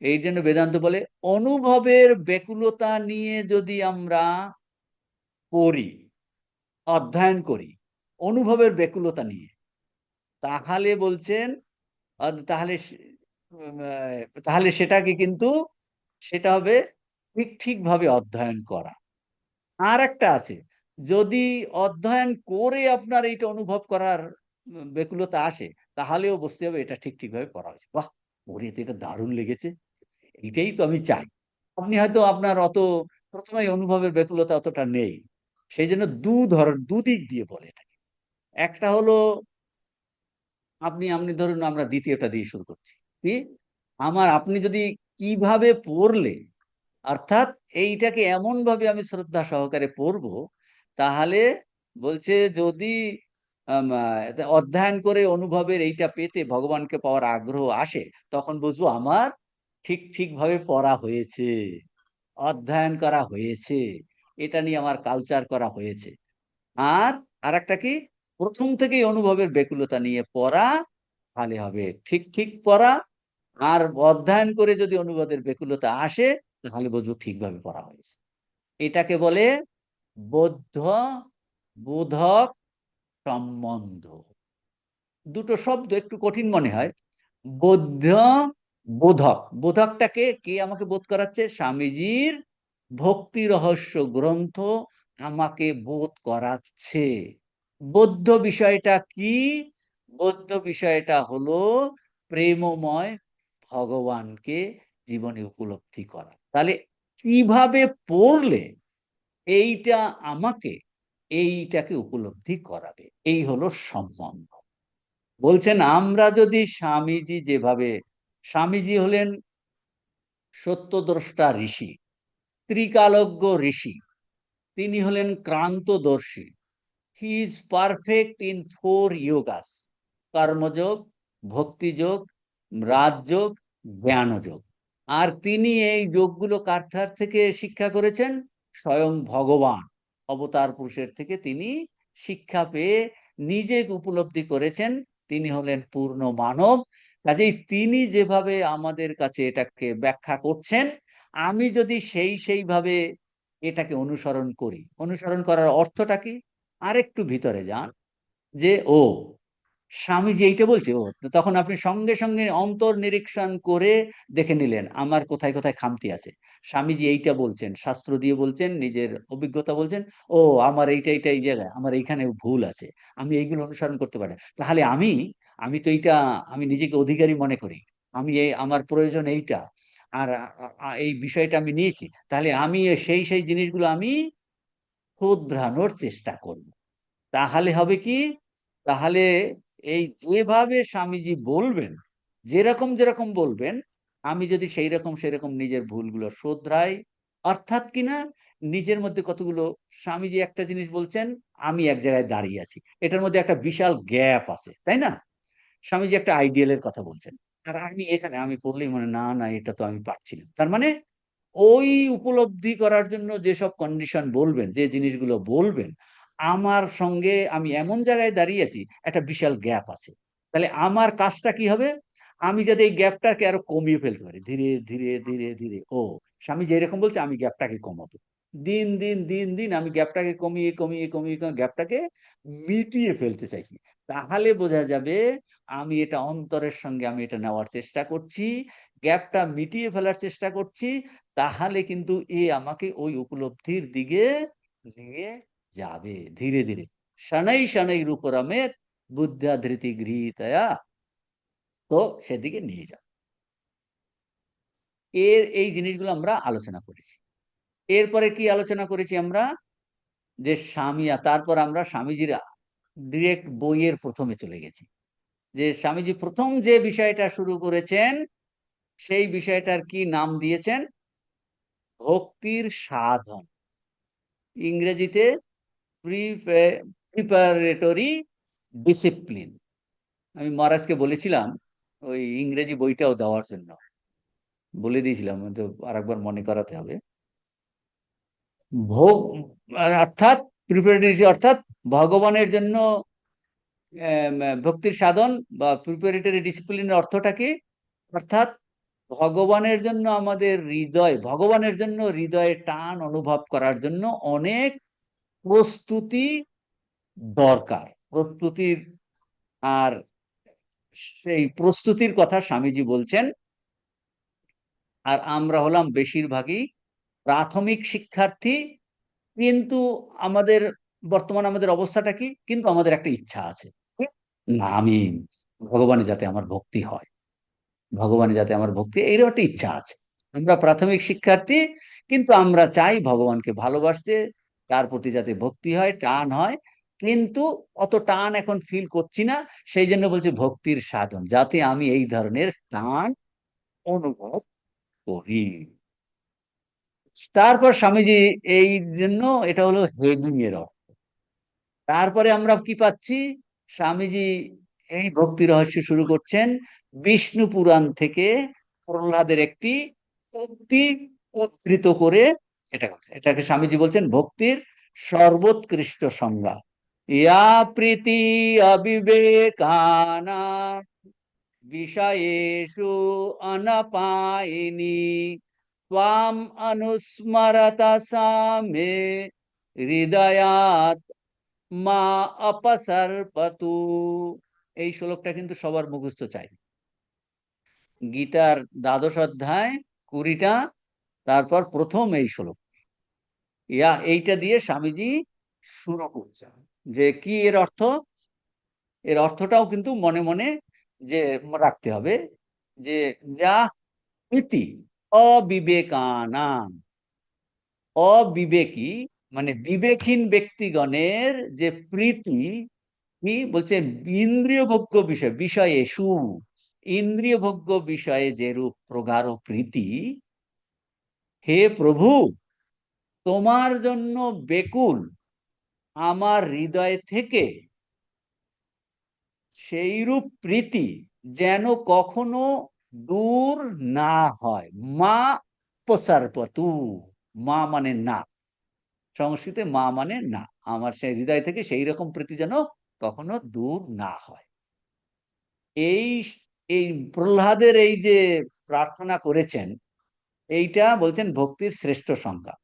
এই জন্য বেদান্ত বলে অনুভবের ব্যাকুলতা নিয়ে যদি আমরা পড়ি, অধ্যয়ন করি, অনুভবের ব্যাকুলতা নিয়ে, তাহলে বলছেন তাহলে তাহলে সেটাকে কিন্তু, সেটা হবে ঠিক ঠিকভাবে অধ্যয়ন করা। আর একটা আছে, যদি অধ্যয়ন করে আপনার এইটা অনুভব করার ব্যাকুলতা আসে, তাহলেও বুঝতে হবে এটা ঠিক ঠিকভাবে পড়া হয়েছে। বাহ, পড়ে তো এটা দারুণ লেগেছে, এইটাই তো আমি চাই। আপনি হয়তো আপনার অত প্রথমে অনুভবের ব্যাকুলতা অতটা নেই, সেই জন্য দুদিক দিয়ে বলে এটাকে। একটা হলো আপনি আপনি ধরুন, আমরা দ্বিতীয়টা দিয়ে শুরু করছি, কি, আপনি যদি কিভাবে পড়লে, অর্থাৎ এইটাকে এমন ভাবে আমি শ্রদ্ধা সহকারে পড়বো, তাহলে বলছে যদি অধ্যয়ন করে অনুভবের এইটা পেতে ভগবানকে পাওয়ার আগ্রহ আসে, তখন বুঝবো আমার ঠিক ঠিক ভাবে পড়া হয়েছে, অধ্যয়ন করা হয়েছে, এটা নিয়ে আমার কালচার করা হয়েছে। আর আরেকটা কি, প্রথম থেকেই অনুভবের ব্যাকুলতা নিয়ে পড়া, তাহলে হবে ঠিক ঠিক পড়া। আর অধ্যয়ন করে যদি অনুবাদের ব্যাকুলতা আসে, তাহলে বুঝবো ঠিকভাবে পড়া হয়েছে। এটাকে বলে বৌদ্ধ বোধক সম্বন্ধ। দুটো শব্দ একটু কঠিন মনে হয়। বৌদ্ধ বোধক, বোধকটাকে কে আমাকে বোধ করাচ্ছে? স্বামীজির ভক্তি রহস্য গ্রন্থ আমাকে বোধ করাচ্ছে। বৌদ্ধ বিষয়টা কি? বৌদ্ধ বিষয়টা হলো প্রেমময় ভগবানকে জীবনে উপলব্ধি করা। তাহলে কিভাবে পড়লে এইটা আমাকে এইটাকে উপলব্ধি করাবে, এই হলো সম্বন্ধ। বলছেন আমরা যদি স্বামীজি যেভাবে, স্বামীজি হলেন সত্যদ্রষ্টা ঋষি, ত্রিকালজ্ঞ ঋষি, তিনি হলেন ক্রান্তদর্শী। হি ইজ পারফেক্ট ইন 4 যোগাস: কর্মযোগ, ভক্তিযোগ, রাজযোগ, জ্ঞানযোগ। আর তিনি এই যোগগুলো কার থেকে শিক্ষা করেছেন? স্বয়ং ভগবান অবতার পুরুষের থেকে তিনি শিক্ষা পেয়ে নিজে উপলব্ধি করেছেন। তিনি হলেন পূর্ণ মানব। কাজেই তিনি যেভাবে আমাদের কাছে এটাকে ব্যাখ্যা করছেন, আমি যদি সেইভাবে এটাকে অনুসরণ করি, অনুসরণ করার অর্থটা কি? আরেকটু ভিতরে যান, যে ও স্বামীজি এইটা বলছে, ও তো তখন আপনি সঙ্গে সঙ্গে অন্তর নিরীক্ষণ করে দেখে নিলেন আমার কোথায় কোথায় খামতি আছে। স্বামীজি এইটা বলছেন, শাস্ত্র দিয়ে বলছেন, নিজের অভিজ্ঞতা বলছেন। ও, আমার এইটা এইটা এই জায়গায় আমার এইখানে ভুল আছে, আমি এইগুলো অনুসরণ করতে পারি। তাহলে আমি আমি তো এইটা, আমি নিজেকে অধিকারী মনে করি, আমি এই আমার প্রয়োজন এইটা, আর এই বিষয়টা আমি নিয়েছি, তাহলে আমি সেই সেই জিনিসগুলো আমি শুধরানোর চেষ্টা করব। তাহলে হবে কি, তাহলে এই যেভাবে স্বামীজি বলবেন, যেরকম যেরকম বলবেন, আমি যদি সেই রকম সেরকম নিজের ভুলগুলো শোধরাই, অর্থাৎ কিনা নিজের মধ্যে কতগুলো, স্বামীজি একটা জিনিস বলছেন, আমি এক জায়গায় দাঁড়িয়ে আছি, এটার মধ্যে একটা বিশাল গ্যাপ আছে, তাই না? স্বামীজি একটা আইডিয়ালের কথা বলছেন, আর আমি এখানে আমি পড়লেই মনে, না না এটা তো আমি পারছি না। তার মানে ওই উপলব্ধি করার জন্য যেসব কন্ডিশন বলবেন, যে জিনিসগুলো বলবেন, আমার সঙ্গে আমি এমন জায়গায় দাঁড়িয়ে আছি, একটা বিশাল গ্যাপ আছে। তাহলে আমার কাজটা কি হবে, আমি যাতে এই গ্যাপটাকে আরো কমিয়ে ফেলতে পারি ধীরে ধীরে ধীরে ধীরে। ও, স্বামী যেরকম বলছে আমি গ্যাপটাকে কমাবো, দিন দিন দিন দিন আমি গ্যাপটাকে কমিয়ে কমিয়ে কমিয়ে কমিয়ে গ্যাপটাকে মিটিয়ে ফেলতে চাইছি। তাহলে বোঝা যাবে আমি এটা অন্তরের সঙ্গে আমি এটা নেওয়ার চেষ্টা করছি, গ্যাপটা মিটিয়ে ফেলার চেষ্টা করছি। তাহলে কিন্তু এ আমাকে ওই উপলব্ধির দিকে নিয়ে যাবে ধীরে ধীরে। শनै শनै রূপরমেত বুদ্ধা ধৃতি গৃহীতয়া। তো সেদিকে নিয়ে যাবে। এই জিনিসগুলো আমরা আলোচনা করেছি। এরপরে কি আলোচনা করেছি আমরা, যে স্বামী, তারপর আমরা স্বামীজির ডিরেক্ট বইয়ের প্রথমে চলে গেছি। যে স্বামীজি প্রথম যে বিষয়টা শুরু করেছেন, সেই বিষয়টার কি নাম দিয়েছেন, ভক্তির সাধন। ইংরেজিতে প্রিপারেটরি ডিসিপ্লিন। আমি মহারাজকে বলেছিলাম ওই ইংরেজি বইটাও দেওয়ার জন্য, বলে দিয়েছিলাম, তো আরেকবার মনে করাতে হবে। ভোগ, অর্থাৎ প্রিপারেটরি অর্থাৎ ভগবানের জন্য ভক্তির সাধন বা প্রিপারেটরি ডিসিপ্লিনের অর্থটা কি, অর্থাৎ ভগবানের জন্য আমাদের হৃদয়, ভগবানের জন্য হৃদয়ে টান অনুভব করার জন্য অনেক প্রস্তুতি দরকার, প্রস্তুতির। আর সেই প্রস্তুতির কথা স্বামীজি বলছেন। আর আমরা হলাম বেশিরভাগই প্রাথমিক শিক্ষার্থী, কিন্তু আমাদের বর্তমান আমাদের অবস্থাটা কি, কিন্তু আমাদের একটা ইচ্ছা আছে, না আমি ভগবানে যাতে আমার ভক্তি হয়, ভগবানে যাতে আমার ভক্তি, এইরকম একটা ইচ্ছা আছে। আমরা প্রাথমিক শিক্ষার্থী, কিন্তু আমরা চাই ভগবানকে ভালোবাসতে, তার প্রতি যাতে ভক্তি হয়, টান হয়, কিন্তু অত টান এখন ফিল করছি না। সেই জন্য বলছে ভক্তির সাধন, যাতে আমি এই ধরনের টান অনুভব করি। তারপর স্বামীজি এই জন্য, এটা হলো হেডিং এর অর্থ। তারপরে আমরা কি পাচ্ছি, স্বামীজি এই ভক্তি রহস্য শুরু করছেন বিষ্ণু পুরাণ থেকে, প্রহ্লাদের একটি উক্তি উদ্ধৃত করে। এটাকে স্বামীজি বলছেন ভক্তির সর্বোৎকৃষ্ট সংজ্ঞা। ইয়া প্রীতি অবিবেকানা বিষয়েষু অনপায়িনী ত্বাম অনুস্মরতা সা মে হৃদয়াৎ মা অপসর্পতু। এই শ্লোকটা কিন্তু সবার মুখস্থ চাই। গীতার দ্বাদশ অধ্যায় 20টা, তারপর প্রথম এই শ্লোক, এইটা দিয়ে স্বামীজি শুরু করছেন। যে কি এর অর্থ, এর অর্থটাও কিন্তু মনে মনে যে রাখতে হবে, যে যা প্রীতি অবিবেকানা, অবিবেকী মানে বিবেকহীন ব্যক্তিগণের যে প্রীতি, কি বলছে, ইন্দ্রিয় ভোগ্য বিষয়, বিষয়ে সু, ইন্দ্রিয় ভোগ্য বিষয়ে যেরূপ প্রগাঢ় প্রীতি, হে প্রভু তোমার জন্য বেকুল আমার হৃদয় থেকে সেইরূপ প্রীতি যেন কখনো দূর না হয়। মা প্রসারপতু, মা মানে না, সংস্কৃতে মা মানে না, আমার সেই হৃদয় থেকে সেই রকম প্রীতি যেন কখনো দূর না হয়। এই এই প্রহ্লাদের এই যে প্রার্থনা করেছেন, এইটা বলছেন ভক্তির শ্রেষ্ঠ সংজ্ঞা।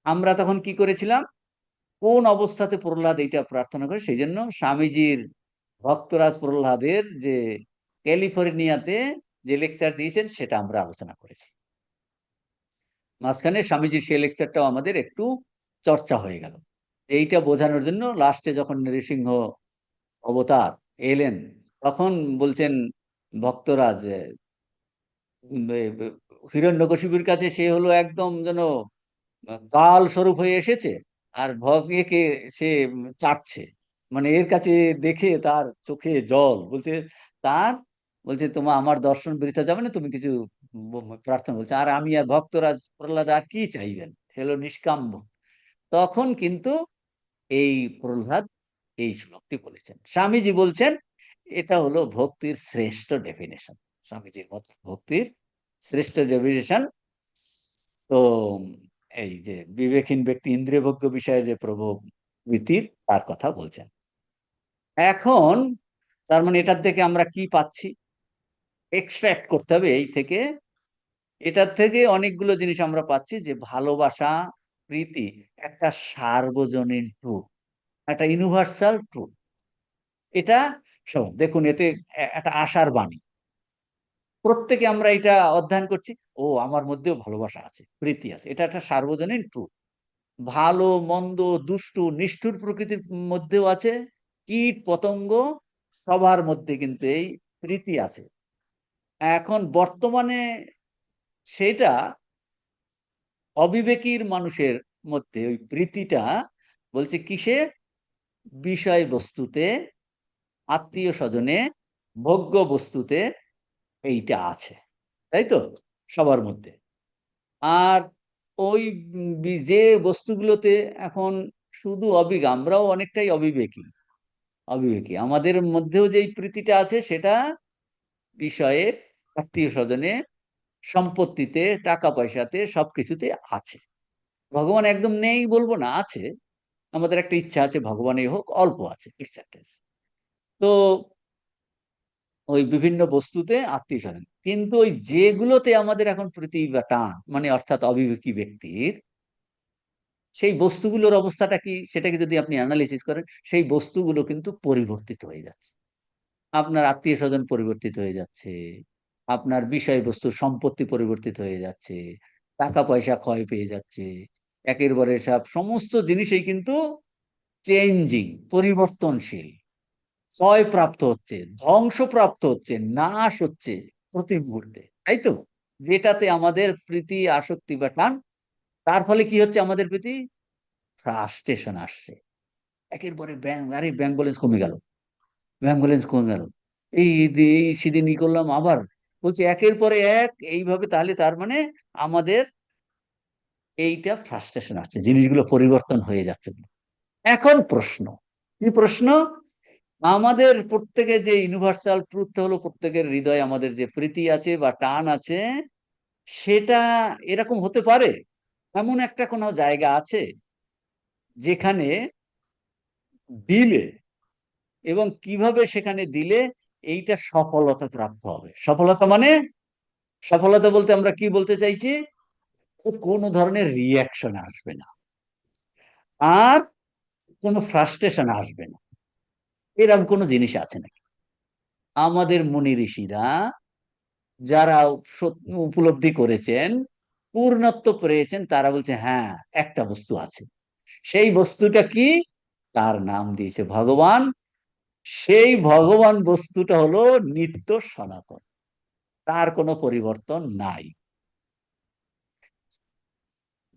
আমরা তখন কি করেছিলাম, কোন অবস্থাতে প্রহ্লাদ এইটা প্রার্থনা করে, সেই জন্য স্বামীজির ভক্তরাজ প্রহ্লাদের যে ক্যালিফোর্নিয়াতে যে লেকচার দিয়েছেন সেটা আমরা আলোচনা করেছি। মাঝখানে স্বামীজির সেই লেকচারটাও আমাদের একটু চর্চা হয়ে গেল। এইটা বোঝানোর জন্য লাস্টে যখন নৃসিংহ অবতার এলেন, তখন বলছেন ভক্তরা যে হিরণ্যকশিপুর কাছে সে হলো একদম যেন কাল স্বরূপ হয়ে এসেছে, আর ভগকে সে চাটছে। মানে এর কাছে দেখে তার চোখে জল বলছে, তার বলছে তোমার আমার দর্শন বৃথা যাবে না, তুমি কিছু প্রার্থনা বলছে। আর আমি আর ভক্তরাজ প্রহ্লাদ আর কি চাইবেন, হলো নিষ্কাম্য। তখন কিন্তু এই প্রহ্লাদ এই শ্লোকটি বলেছেন। স্বামীজি বলছেন এটা হলো ভক্তির শ্রেষ্ঠ ডেফিনেশন। স্বামীজির মত ভক্তির শ্রেষ্ঠ ডেফিনেশন। তো এই যে বিবেকহীন ব্যক্তি ইন্দ্রিয়ভোগ্য বিষয়ে যে প্রবৃত্তির তার কথা বলছেন। এখন তার মানে এটার থেকে আমরা কি পাচ্ছি, এক্সট্রাক্ট করতে হবে এই থেকে। এটার থেকে অনেকগুলো জিনিস আমরা পাচ্ছি, যে ভালোবাসা, প্রীতি একটা সার্বজনীন ট্রুথ, একটা ইউনিভার্সাল ট্রুথ। এটা দেখুন, এতে একটা আশার বাণী। প্রত্যেকে আমরা এটা অধ্যয়ন করছি, ও আমার মধ্যেও ভালোবাসা আছে, প্রীতি আছে, এটা একটা সার্বজনীন ট্রুথ। ভালো মন্দ, দুষ্টু নিষ্ঠুর প্রকৃতির মধ্যেও আছে, কীট পতঙ্গ সবার মধ্যে কিন্তু এই প্রীতি আছে। এখন বর্তমানে সেটা অবিবেকীর মানুষের মধ্যে ওই প্রীতিটা বলছে কিসে, বিষয়বস্তুতে, আত্মীয় স্বজনে, ভোগ্য বস্তুতে এইটা আছে, তাই তো, সবার মধ্যে। আর ওই যে বস্তুগুলোতে এখন শুধু আমরাও অনেকটাই অবিবেকী। আমাদের মধ্যেও যে প্রীতিটা আছে সেটা বিষয়ে, আত্মীয় স্বজনে, সম্পত্তিতে, টাকা পয়সাতে, সবকিছুতে আছে। ভগবান একদম নেই বলবো না, আছে। আমাদের একটা ইচ্ছা আছে ভগবানই হোক, অল্প আছে ইচ্ছা। তো ওই বিভিন্ন বস্তুতে, আত্মীয় স্বজন, কিন্তু ওই যেগুলোতে আমাদের এখন প্রীতি বা টান, মানে অর্থাৎ অবিবেকী ব্যক্তির, সেই বস্তুগুলোর অবস্থাটা কি, সেটাকে যদি আপনি অ্যানালিসিস করেন, সেই বস্তুগুলো কিন্তু পরিবর্তিত হয়ে যাচ্ছে। আপনার আত্মীয় স্বজন পরিবর্তিত হয়ে যাচ্ছে, আপনার বিষয়বস্তু সম্পত্তি পরিবর্তিত হয়ে যাচ্ছে, টাকা পয়সা ক্ষয় পেয়ে যাচ্ছে, একের পরে সব সমস্ত জিনিসই কিন্তু চেঞ্জিং, পরিবর্তনশীল, ক্ষয় প্রাপ্ত হচ্ছে, ধ্বংসপ্রাপ্ত হচ্ছে, নাশ হচ্ছে প্রতি মুহূর্তে, তাই তো। যেটাতে আমাদের প্রীতি, আসক্তি বা টান, তার ফলে কি হচ্ছে, আমাদের প্রতি ফ্রাস্ট্রেশন আসছে। একের পরে ব্যাংক, আরে ব্যাংক ব্যালেন্স কমে গেল, ব্যাংক ব্যালেন্স কমে গেল, এই সেদিন ই করলাম আবার, বলছি একের পরে এক এইভাবে। তাহলে তার মানে আমাদের এইটা ফ্রাস্ট্রেশন আসছে, জিনিসগুলো পরিবর্তন হয়ে যাচ্ছে। এখন প্রশ্ন, কি প্রশ্ন, আমাদের প্রত্যেকের যে ইউনিভার্সাল ট্রুথ হলো, প্রত্যেকের হৃদয়ে আমাদের যে প্রীতি আছে বা টান আছে, সেটা এরকম হতে পারে, এমন একটা কোনো জায়গা আছে যেখানে দিলে, এবং কিভাবে সেখানে দিলে এইটা সফলতা প্রাপ্ত হবে। সফলতা মানে, সফলতা বলতে আমরা কি বলতে চাইছি, কোনো ধরনের রিয়াকশন আসবে না, আর কোনো ফ্রাস্ট্রেশন আসবে না, এরকম কোনো জিনিস আছে নাকি? আমাদের মুনি ঋষিরা যারা উপলব্ধি করেছেন, পূর্ণত্ব পেয়েছেন, তারা বলছে হ্যাঁ, একটা বস্তু আছে। সেই বস্তুটা কি, তার নাম দিয়েছে ভগবান। সেই ভগবান বস্তুটা হলো নিত্য সনাতন, তার কোনো পরিবর্তন নাই,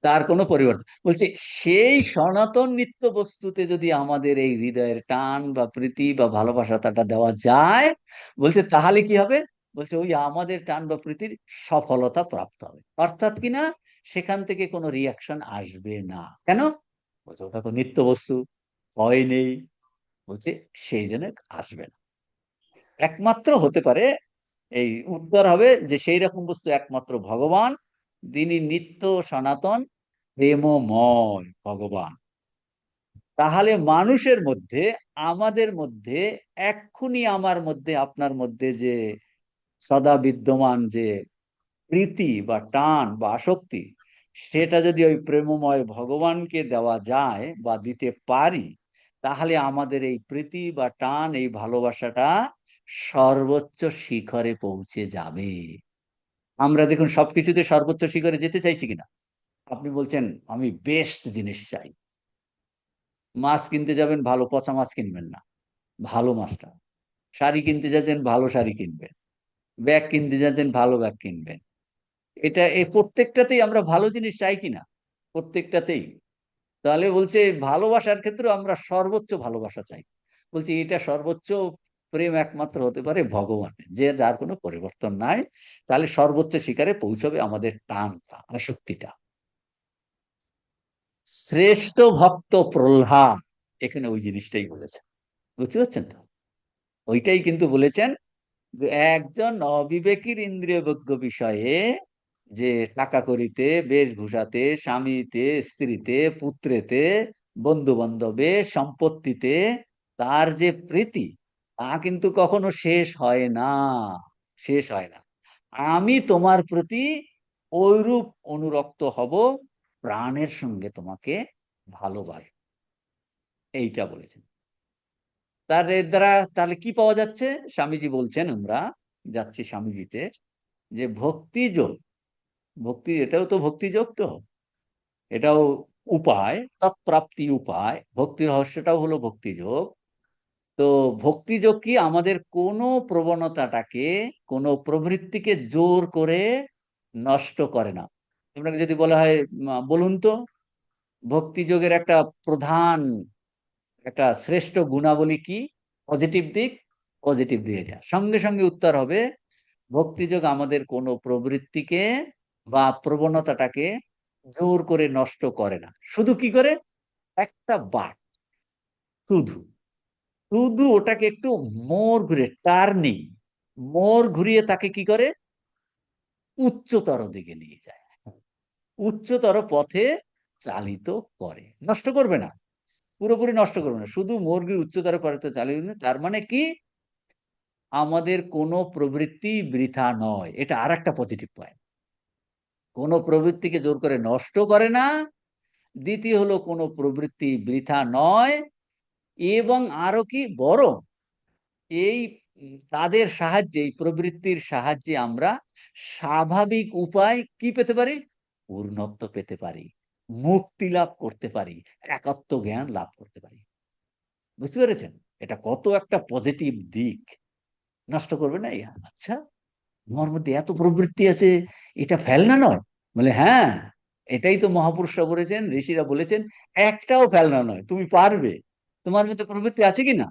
তার কোনো পরিবর্তন বলছে। সেই সনাতন নিত্য বস্তুতে যদি আমাদের এই হৃদয়ের টান বা প্রীতি বা ভালোবাসাটা দেওয়া যায়, বলছে তাহলে কি হবে, বলছে ওই আমাদের টান বা প্রীতির সফলতা প্রাপ্ত হবে। অর্থাৎ কিনা সেখান থেকে কোনো রিয়াকশন আসবে না। কেন, বলছে ওটা তো নিত্য বস্তু, ভয় নেই, বলছে সেই জন্য আসবে না। একমাত্র হতে পারে, এই উত্তর হবে যে সেই রকম বস্তু একমাত্র ভগবান, যিনি নিত্য সনাতন প্রেমময় ভগবান। তাহলে মানুষের মধ্যে, আমাদের মধ্যে, এক্ষুনি আমার মধ্যে, আপনার মধ্যে যে সদা বিদ্যমান যে প্রীতি বা টান বা আসক্তি, সেটা যদি ওই প্রেমময় ভগবানকে দেওয়া যায় বা দিতে পারি, তাহলে আমাদের এই প্রীতি বা টান, এই ভালোবাসাটা সর্বোচ্চ শিখরে পৌঁছে যাবে। আমরা দেখুন সবকিছুতে সর্বোচ্চ শিখরে যেতে চাইছি কিনা। আপনি বলছেন আমি বেস্ট জিনিস চাই, মাছ কিনতে যাবেন, ভালো পচা মাছ কিনবেন না, ভালো মাছটা। শাড়ি কিনতে যাচ্ছেন, ভালো শাড়ি কিনবেন। ব্যাগ কিনতে যাচ্ছেন, ভালো ব্যাগ কিনবেন। এটা এই প্রত্যেকটাতেই আমরা ভালো জিনিস চাই কিনা, প্রত্যেকটাতেই। তাহলে বলছে ভালোবাসার ক্ষেত্রে আমরা সর্বোচ্চ ভালোবাসা চাই। বলছি এটা সর্বোচ্চ প্রেম একমাত্র হতে পারে ভগবানের, যে যার কোনো পরিবর্তন নাই। তাহলে সর্বোচ্চ শিকারে পৌঁছবে আমাদের টানটা, আসক্তিটা। শ্রেষ্ঠ ভক্ত প্রহ্লাদ এখানে ওই জিনিসটাই বলেছেন। বুঝতে পারছেন তো? ওইটাই কিন্তু বলেছেন যে একজন অবিবেকীর ইন্দ্রিয় ভোগ্য বিষয়ে, যে টাকা কড়িতে, বেশভূষাতে, স্বামীতে, স্ত্রীতে, পুত্রেতে, বন্ধু বান্ধবে, সম্পত্তিতে তার যে প্রীতি, তা কিন্তু কখনো শেষ হয় না, শেষ হয় না। আমি তোমার প্রতি ঐরূপ অনুরক্ত হব, প্রাণের সঙ্গে তোমাকে ভালোবাসবো, এইটা বলেছেন। তার এর দ্বারা তাহলে কি পাওয়া যাচ্ছে? স্বামীজি বলছেন, আমরা যাচ্ছি স্বামীজিতে, যে ভক্তি যোগ, ভক্তি এটাও তো ভক্তি যোগ, তো এটাও উপায়, তৎপ্রাপ্তি উপায়, ভক্তি রহস্যটাও হলো ভক্তি যোগ। তো ভক্তি যোগ কি আমাদের কোনো প্রবণতাটাকে, কোনো প্রবৃত্তিকে জোর করে নষ্ট করে না। আপনাকে যদি বলা হয় বলুন তো, ভক্তি যোগের একটা প্রধান, একটা শ্রেষ্ঠ গুণাবলী কি, পজিটিভ দিক, পজিটিভ দিক, এটা সঙ্গে সঙ্গে উত্তর হবে ভক্তিযোগ আমাদের কোনো প্রবৃত্তিকে বা প্রবণতাটাকে জোর করে নষ্ট করে না। শুধু কি করে, একটা বাট, শুধু শুধু ওটাকে একটু মোড় ঘুরে, টার্নিং, মোড় ঘুরিয়ে তাকে কি করে, উচ্চতর দিকে নিয়ে যায়, উচ্চতর পথে চালিত করে। নষ্ট করবে না, পুরোপুরি নষ্ট করবে না, শুধু মোড় ঘুরিয়ে উচ্চতর পথে চালিয়ে নেবে। তার মানে কি, আমাদের কোনো প্রবৃত্তি বৃথা নয়, এটা আর একটা পজিটিভ পয়েন্ট। কোনো প্রবৃত্তিকে জোর করে নষ্ট করে না। দ্বিতীয় হলো কোনো প্রবৃত্তি বৃথা নয়। এবং আরো কি বরং এই তাদের সাহায্যে, এই প্রবৃত্তির সাহায্যে আমরা স্বাভাবিক উপায় কি পেতে পারি, পূর্ণত্ব পেতে পারি, মুক্তি লাভ করতে পারি, একাত্ম জ্ঞান লাভ করতে পারি। বুঝতে পেরেছেন? এটা কত একটা পজিটিভ দিক। নষ্ট করবে না। আচ্ছা, তোমার মধ্যে এত প্রবৃত্তি আছে, এটা ফেলনা নয়? বলে হ্যাঁ, এটাই তো মহাপুরুষরা বলেছেন, ঋষিরা বলেছেন, একটাও ফেলনা নয়, তুমি পারবে। তোমার মধ্যে প্রবৃত্তি আছে কি না?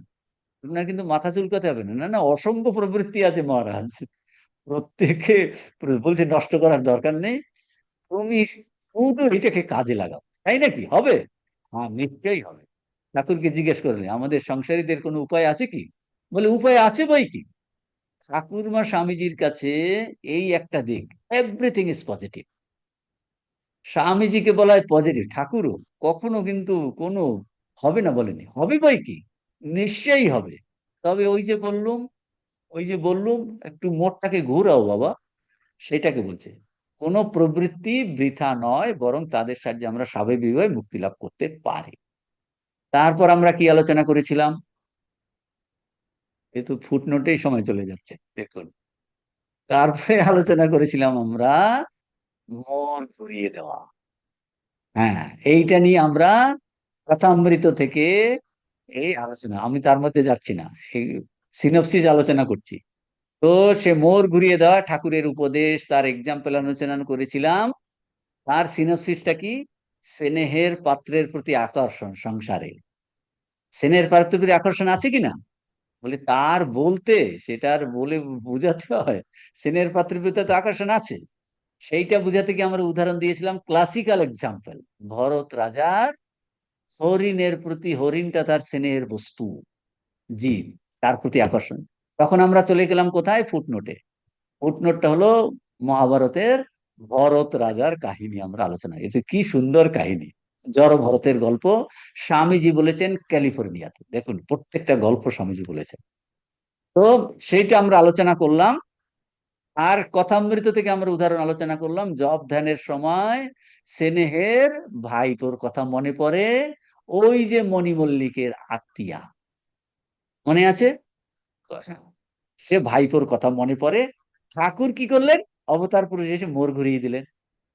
আপনার কিন্তু মাথা চুলকাতে হবে না, না না, অসংখ্য প্রবৃত্তি আছে মহারাজ, প্রত্যেকে বলছে নষ্ট করার দরকার নেই, তুমি শুধু এটাকে কাজে লাগাও। তাই নাকি হবে? হ্যাঁ, নিশ্চয়ই হবে। ঠাকুরকে জিজ্ঞেস করলে আমাদের সংসারীদের কোনো উপায় আছে কি? বলে উপায় আছে বই কি। ঠাকুরমা স্বামীজির কাছে এই একটা দিক, এভরিথিং ইজ পজিটিভ। স্বামীজিকে বলা হয় পজিটিভ, ঠাকুরও কখনো কিন্তু কোনো হবে না বলেনি, হবে বই কি, নিশ্চয়ই হবে। তবে ওই যে বললুম, ওই যে বললুম একটু মোড়টাকে ঘুরাও বাবা, সেটাকে বলছে। কোন প্রবৃত্তি বৃথা নয়, বরং তাদের সাহায্যে আমরা স্বাভাবিকভাবে মুক্তি লাভ করতে পারি। তারপর আমরা কি আলোচনা করেছিলাম? যেহেতু ফুটনোটেই সময় চলে যাচ্ছে দেখুন। তারপরে আলোচনা করেছিলাম আমরা মন ঘুরিয়ে দেওয়া। হ্যাঁ, এইটা নিয়ে আমরা কথামৃত থেকে এই আলোচনা, আমি তার মধ্যে যাচ্ছি না, এই সিনপসিস আলোচনা করছি। তো সে মোর ঘুরিয়ে দেওয়া, ঠাকুরের উপদেশ, তার এক্সাম্পল আলোচনা করেছিলাম। তার সিনপসিসটা কি, স্নেহের পাত্রের প্রতি আকর্ষণ সংসারে। স্নেহের পাত্রের প্রতি আকর্ষণ আছে কিনা, বলে তার বলতে, সেটার বলে বুঝাতে হয়। স্নেহের পাত্রের প্রতি তো আকর্ষণ আছে, সেইটা বুঝাতে গিয়ে আমরা উদাহরণ দিয়েছিলাম, ক্লাসিক্যাল এক্সাম্পল, ভরত রাজার হরিণের প্রতি, হরিণটা তার স্নেহের বস্তু, জীব, তার প্রতি আকর্ষণ। তখন আমরা চলে গেলাম কোথায়, ফুটনোটে। ফুটনোটটা হলো মহাভারতের ভরত রাজার কাহিনী, আমরা আলোচনা, এতে কি সুন্দর কাহিনী, জড় ভরতের গল্প। স্বামীজি বলেছেন ক্যালিফোর্নিয়াতে, দেখুন প্রত্যেকটা গল্প স্বামীজি বলেছেন। তো সেইটা আমরা আলোচনা করলাম। আর কথামৃত থেকে আমরা উদাহরণ আলোচনা করলাম, জপ ধ্যানের সময় স্নেহের ভাইপোর কথা মনে পড়ে, ওই যে মণি মল্লিকের আত্মীয়া, মনে আছে? সে ভাইপোর কথা মনে পড়ে। ঠাকুর কি করলেন? অবতার পুরুষ এসে মোড় ঘুরিয়ে দিলেন।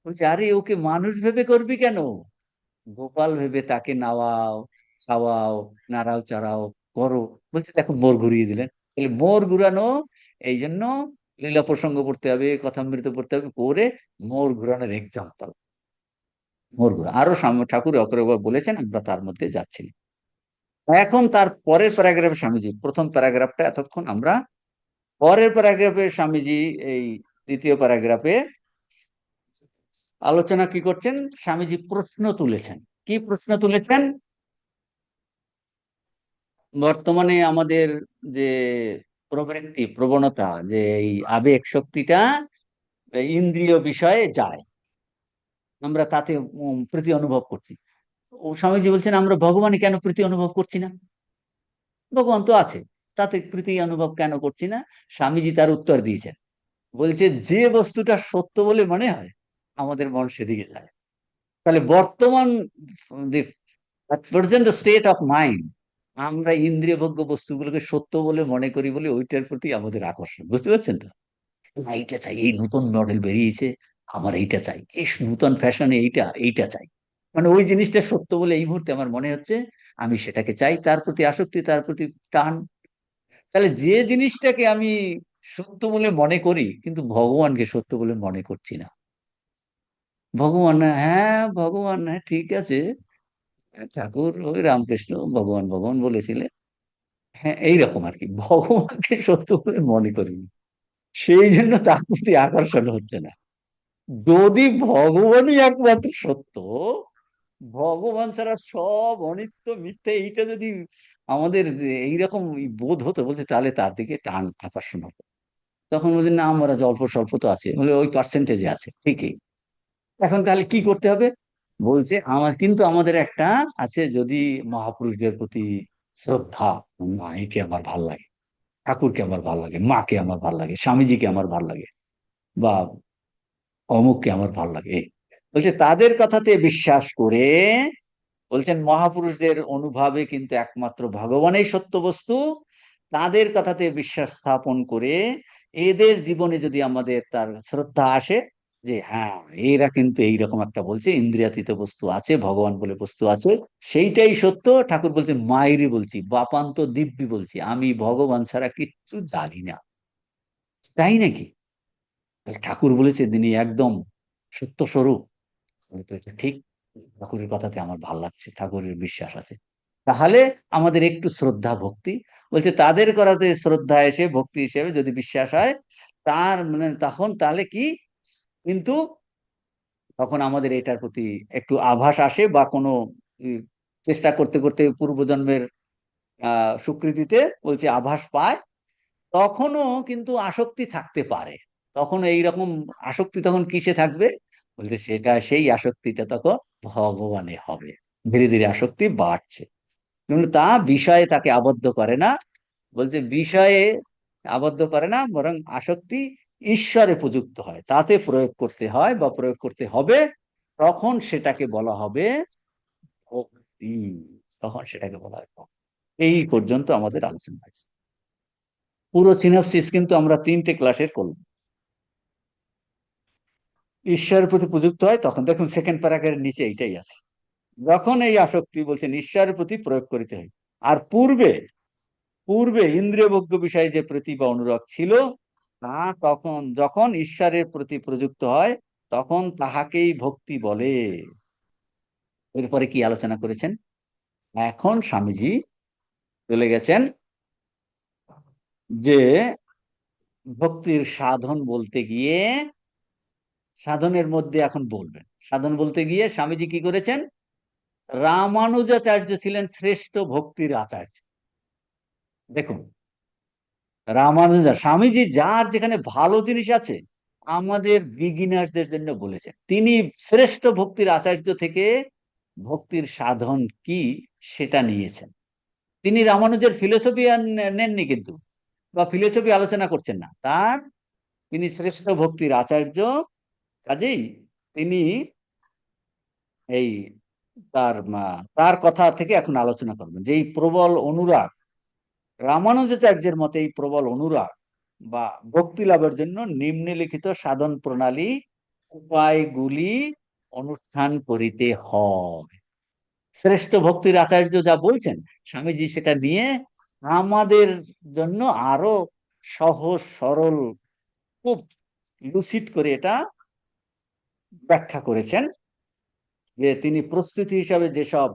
বলছে, আরে ওকে মানুষ ভেবে করবি কেন? গোপাল ভেবে তাকে নাওয়াও, খাওয়াও, নাড়াও চাড়াও করো। বলছে দেখো মোড় ঘুরিয়ে দিলেন। তাহলে মোড় ঘুরানো, এই জন্য লীলা প্রসঙ্গ পড়তে হবে, কথামৃত পড়তে হবে, পড়ে মোড় ঘুরানোর এক্সাম্পল। মোড় ঘুরা আরো ঠাকুর অপরবার বলেছেন, আমরা তার মধ্যে যাচ্ছি না। এখন তার পরের প্যারাগ্রাফে স্বামীজি, প্রথম প্যারাগ্রাফটা এতক্ষণ আমরা, পরের প্যারাগ্রাফে স্বামীজি এই দ্বিতীয় প্যারাগ্রাফে আলোচনা কি করছেন? স্বামীজি প্রশ্ন তুলেছেন। কি প্রশ্ন তুলেছেন? বর্তমানে আমাদের যে প্রবৃত্তি, প্রবণতা, যে এই আবেগ শক্তিটা ইন্দ্রিয় বিষয়ে যায়, আমরা তাতে প্রীতি অনুভব করছি। ও স্বামীজি বলছেন, আমরা ভগবানে কেন প্রীতি অনুভব করছি না? ভগবান তো আছে, তাতে প্রীতি অনুভব কেন করছি না? স্বামীজি তার উত্তর দিয়েছেন। বলছে, যে বস্তুটা সত্য বলে মনে হয় আমাদের মন সেদিকে যায়। তাহলে বর্তমান প্রেজেন্ট স্টেট অফ মাইন্ড, আমরা ইন্দ্রিয় ভোগ্য বস্তুগুলোকে সত্য বলে মনে করি বলে ওইটার প্রতি আমাদের আকর্ষণ, বুঝতে পারছেন তো? না, এইটা চাই, এই নতুন মডেল বেরিয়েছে, আমার এইটা চাই, এই নতুন ফ্যাশনে এইটা এইটা চাই। মানে ওই জিনিসটা সত্য বলে এই মুহূর্তে আমার মনে হচ্ছে, আমি সেটাকে চাই, তার প্রতি আসক্তি, তার প্রতি টান। তাহলে যে জিনিসটাকে আমি সত্য বলে মনে করি, কিন্তু ভগবানকে সত্য বলে মনে করছি না। ভগবান, হ্যাঁ ভগবান, হ্যাঁ ঠিক আছে, ঠাকুর ওই রামকৃষ্ণ ভগবান ভগবান বলেছিলেন, হ্যাঁ এইরকম আর কি, ভগবানকে সত্য বলে মনে করিনি, সেই জন্য তার প্রতি আকর্ষণ হচ্ছে না। যদি ভগবানই একমাত্র সত্য, ভগবান ছাড়া সব অনিত্য মিথ্যে, এইটা যদি আমাদের এইরকম বোধ হতো, বলছে তাহলে তার দিকে টান আকর্ষণ হতো। তখন বলছেন, না আমরা যে অল্প স্বল্প তো আছে, বলে ওই পার্সেন্টেজে আছে ঠিকই। এখন তাহলে কি করতে হবে? বলছে, আমার কিন্তু আমাদের একটা আছে, যদি মহাপুরুষদের প্রতি শ্রদ্ধা, না একে আমার ভাল লাগে, ঠাকুরকে আমার ভাল লাগে, মাকে আমার ভাল লাগে, স্বামীজিকে আমার ভাল লাগে, বা অমুককে আমার ভাল লাগে, বলছে তাদের কথাতে বিশ্বাস করে, বলছেন মহাপুরুষদের অনুভবে কিন্তু একমাত্র ভগবানই সত্য বস্তু, তাদের কথাতে বিশ্বাস স্থাপন করে এদের জীবনে যদি আমাদের তার শ্রদ্ধা আসে, যে হ্যাঁ এরা কিন্তু এইরকম একটা বলছে, ইন্দ্রিয়াতীত বস্তু আছে, ভগবান বলে বস্তু আছে, সেইটাই সত্য। ঠাকুর বলছে, মায়েরই বলছি, বাপান্ত দিব্যি বলছি, আমি ভগবান ছাড়া কিচ্ছু জানি না। তাই নাকি? ঠাকুর বলেছে তিনি একদম সত্য স্বরূপ। আমি তো এটা ঠিক, ঠাকুরের কথাতে আমার ভাল লাগছে, ঠাকুরের বিশ্বাস আছে। তাহলে আমাদের একটু শ্রদ্ধা ভক্তি, বলছে তাদের করাতে শ্রদ্ধা এসে ভক্তি হিসেবে যদি বিশ্বাস হয়, তার মানে তখন তাহলে কি, কিন্তু তখন আমাদের এটার প্রতি একটু আভাস আসে, বা কোনো উম, চেষ্টা করতে করতে পূর্বজন্মের স্বীকৃতিতে বলছে আভাস পায়, তখনও কিন্তু আসক্তি থাকতে পারে। তখন এইরকম আসক্তি তখন কিসে থাকবে? বলতে সেটা, সেই আসক্তিটা তখন ভগবানে হবে। ধীরে ধীরে আসক্তি বাড়ছে, কিন্তু তা বিষয়ে তাকে আবদ্ধ করে না। বলছে বিষয়ে আবদ্ধ করে না, বরং আসক্তি ঈশ্বরে প্রযুক্ত হয়, তাতে প্রয়োগ করতে হয় বা প্রয়োগ করতে হবে, তখন সেটাকে বলা হবে ভক্তি। তখন সেটাকে বলা হয় ভক্তি। এই পর্যন্ত আমাদের আলোচনা হয়েছে। পুরো সিনপসিস কিন্তু আমরা 3টে ক্লাসের করলাম। ঈশ্বরের প্রতি প্রযুক্ত হয় তখন, দেখুন সেকেন্ড প্যারাগ্রাফের নিচে এইটাই আছে, যখন এই আসক্তি বলছেন ঈশ্বরের প্রতি প্রয়োগ করিতে হয়। আর পূর্বে, পূর্বে ইন্দ্রিয়ভোগ্য বিষয়ে যে প্রীতি বা অনুরাগ ছিল, তা তখন যখন ঈশ্বরের প্রতি প্রযুক্ত হয়, তখন তাহাকেই ভক্তি বলে। এরপরে কি আলোচনা করেছেন? এখন স্বামীজি চলে গেছেন যে ভক্তির সাধন বলতে গিয়ে, সাধনের মধ্যে এখন বলবেন, সাধন বলতে গিয়ে স্বামীজি কি করেছেন? রামানুজাচার্য ছিলেন শ্রেষ্ঠ ভক্তির আচার্য। দেখুন, স্বামীজি যার যেখানে ভালো জিনিস আছে, আমাদের বিগিনারদের জন্য বলেছেন। তিনি শ্রেষ্ঠ ভক্তির আচার্য থেকে ভক্তির সাধন কি সেটা নিয়েছেন। তিনি রামানুজের ফিলোসফি নেননি কিন্তু, বা ফিলোসফি আলোচনা করছেন না তার, তিনি শ্রেষ্ঠ ভক্তির আচার্য, কাজেই তিনি এই তার কথা থেকে এখন আলোচনা করবেন যে এই প্রবল অনুরাগ, রামানুজাচার্যের মতে এই প্রবল অনুরাগ বা ভক্তি লাভের জন্য নিম্নলিখিত সাধন প্রণালী উপায়গুলি অনুষ্ঠান করিতে হয়। শ্রেষ্ঠ ভক্তির আচার্য যা বলছেন, স্বামীজি সেটা নিয়ে আমাদের জন্য আরো সহজ সরল, খুব লুসিড করে এটা ব্যাখ্যা করেছেন। যে তিনি প্রস্তুতি হিসাবে যেসব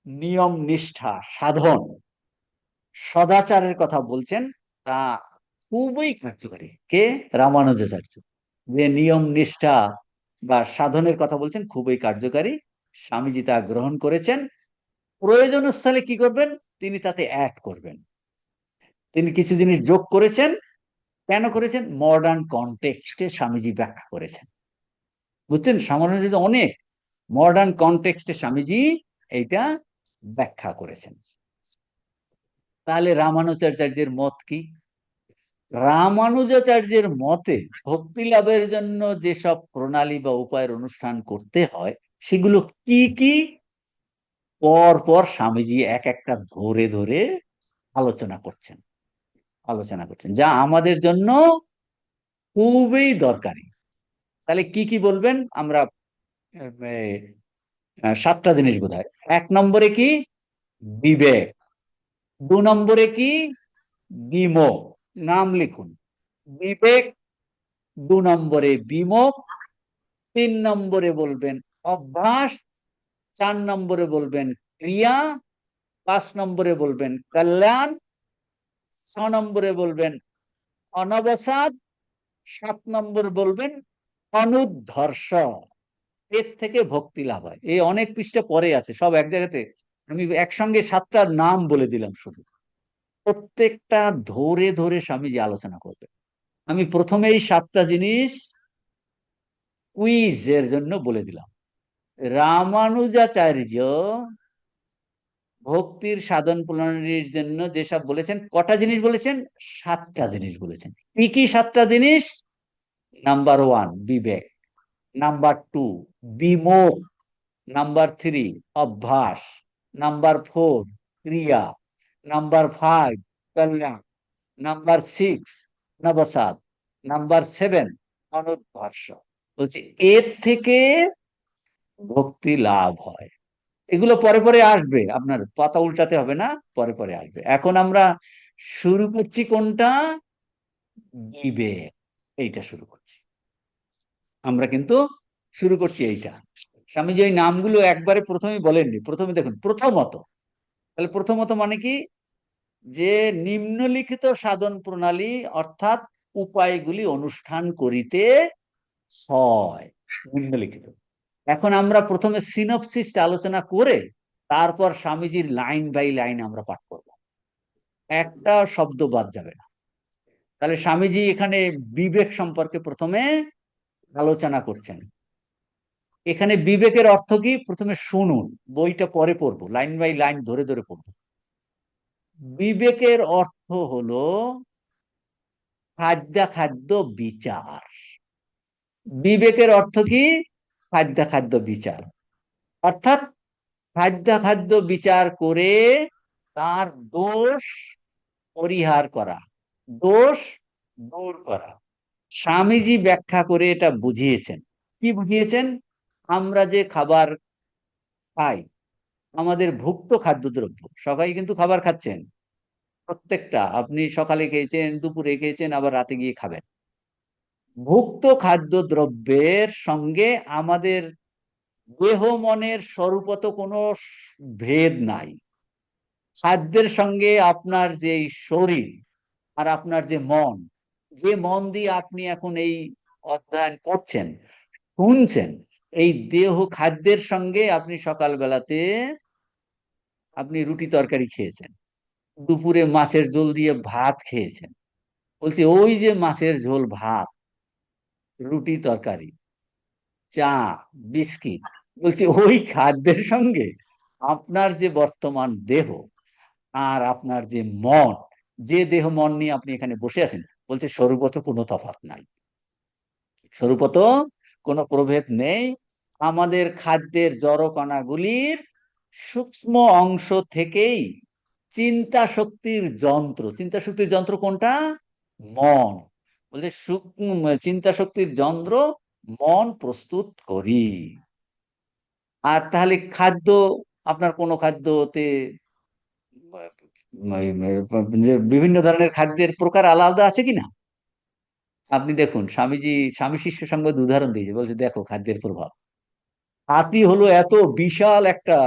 নিয়ম নিষ্ঠা সাধন সদাচারের কথা বলছেন তা খুবই কার্যকারী। কে? রামানুজাচার্য। যে নিয়ম নিষ্ঠা বা সাধনের কথা বলছেন খুবই কার্যকারী, স্বামীজি তা গ্রহণ করেছেন। প্রয়োজন স্থলে কি করবেন? তিনি তাতে অ্যাড করবেন। তিনি কিছু জিনিস যোগ করেছেন। কেন করেছেন? মডার্ন কনটেক্সটে স্বামীজি ব্যাখ্যা করেছেন। বুঝছেন, সামান্য অনেক মডার্ন কনটেক্সটে স্বামীজি এইটা ব্যাখ্যা করেছেন। তাহলে রামানুজাচার্যের মত কি? রামানুজাচার্যের মতে ভক্তি লাভের জন্য যেসব প্রণালী বা উপায়ের অনুষ্ঠান করতে হয় সেগুলো কি কি, পর পর স্বামীজি এক একটা ধরে ধরে আলোচনা করছেন, যা আমাদের জন্য খুবই দরকারি। তাহলে কি কি বলবেন? আমরা সাতটা জিনিস বোধহয়। এক নম্বরে কি? বিবেক। দু নম্বরে কি? বিমোহ। নাম লিখুন। বিবেক, দু নম্বরে বিমোহ, তিন নম্বরে বলবেন অভ্যাস, চার নম্বরে বলবেন ক্রিয়া, পাঁচ নম্বরে বলবেন কল্যাণ, ছ নম্বরে বলবেন অনবসাদ, সাত নম্বর বলবেন অনুদ্ধর্ষ। এর থেকে ভক্তি লাভ হয়। এই অনেক পৃষ্ঠা পরে আছে, সব এক জায়গাতে আমি একসঙ্গে সাতটা নাম বলে দিলাম শুধু। প্রত্যেকটা ধরে ধরে স্বামীজি আলোচনা করবে। আমি প্রথমে এই সাতটা জিনিস কুইজের জন্য বলে দিলাম। রামানুজাচার্য ভক্তির সাধন প্রণালীর জন্য যেসব বলেছেন, কটা জিনিস বলেছেন? সাতটা জিনিস বলেছেন। কি কি সাতটা জিনিস? নাম্বার ওয়ান বিবেক, নাম্বার টু বিমোহ, নাম্বার থ্রি অভ্যাস, নাম্বার ফোর ক্রিয়া, নাম্বার ফাইভ কল্যাণ, নাম্বার সিক্স নবসাদ, নাম্বার সেভেন অনুদ্ভাস। বলছি এর থেকে ভক্তি লাভ হয়। এগুলো পরে পরে আসবে, আপনার পাতা উল্টাতে হবে না, পরে পরে আসবে। এখন আমরা শুরু করছি কোনটা? বিবেক। এইটা শুরু করছি আমরা, কিন্তু শুরু করছি এইটা। স্বামীজি ওই নামগুলো একবারে প্রথমে বলেননি। প্রথমে দেখুন প্রথমত, তাহলে প্রথমত মানে কি? যে নিম্নলিখিত সাধন প্রণালী অর্থাৎ উপায়গুলি অনুষ্ঠান করিতে হয়, নিম্নলিখিত। এখন আমরা প্রথমে সিনপসিসটা আলোচনা করে তারপর স্বামীজির লাইন বাই লাইন আমরা পাঠ করব, একটা শব্দ বাদ যাবে না। তাহলে স্বামীজি এখানে বিবেক সম্পর্কে প্রথমে আলোচনা করছেন। এখানে বিবেকের অর্থ কি? প্রথমে শুনুন, বইটা পরে পড়বো, লাইন বাই লাইন ধরে ধরে পড়বো। বিবেকের অর্থ হলো খাদ্য বিচার। বিবেকের অর্থ কি? খাদ্য বিচার। অর্থাৎ খাদ্য বিচার করে তার দোষ পরিহার করা, দোষ দূর করা। স্বামীজি ব্যাখ্যা করে এটা বুঝিয়েছেন। কি বুঝিয়েছেন? আমরা যে খাবার খাই, আমাদের ভুক্ত খাদ্যদ্রব্য, সবাই কিন্তু খাবার খাচ্ছেন, প্রত্যেকটা, আপনি সকালে খেয়েছেন, দুপুরে খেয়েছেন, আবার রাতে গিয়ে খাবেন। ভুক্ত খাদ্যদ্রব্যের সঙ্গে আমাদের দেহ মনের স্বরূপত কোনো ভেদ নাই। খাদ্যের সঙ্গে আপনার যে শরীর আর আপনার যে মন, যে মন দিয়ে আপনি এখন এই অধ্যয়ন করছেন, শুনছেন, এই দেহ খাদ্যের সঙ্গে আপনি সকাল বেলাতে আপনি রুটি তরকারি খেয়েছেন, দুপুরে মাছের ঝোল দিয়ে ভাত খেয়েছেন। বলছি ওই যে মাছের ঝোল ভাত, রুটি তরকারি, চা, বিস্কিট, বলছি ওই খাদ্যের সঙ্গে আপনার যে বর্তমান দেহ আর আপনার যে মন, যে দেহ মন নিয়ে আপনি এখানে বসে আছেন, বলছে স্বরূপত কোনো তফাৎ নাই, স্বরূপত কোনো প্রভেদ নেই। আমাদের খাদ্যের জড়কণাগুলির সূক্ষ্ম অংশ থেকেই চিন্তা শক্তির যন্ত্র, চিন্তা শক্তির যন্ত্র কোনটা? মন। বলছে সূক্ষ্ম চিন্তা শক্তির যন্ত্র মন প্রস্তুত করি। আর তাহলে খাদ্য, আপনার কোন খাদ্যতে যে বিভিন্ন ধরনের খাদ্যের প্রকার আলাদা আছে কিনা? আপনি দেখুন, স্বামীজি স্বামী শিষ্য সংবাদ উদাহরণ দিয়েছে, বলছে দেখো খাদ্যের প্রভাব। হাতি হলো এত বিশাল একটা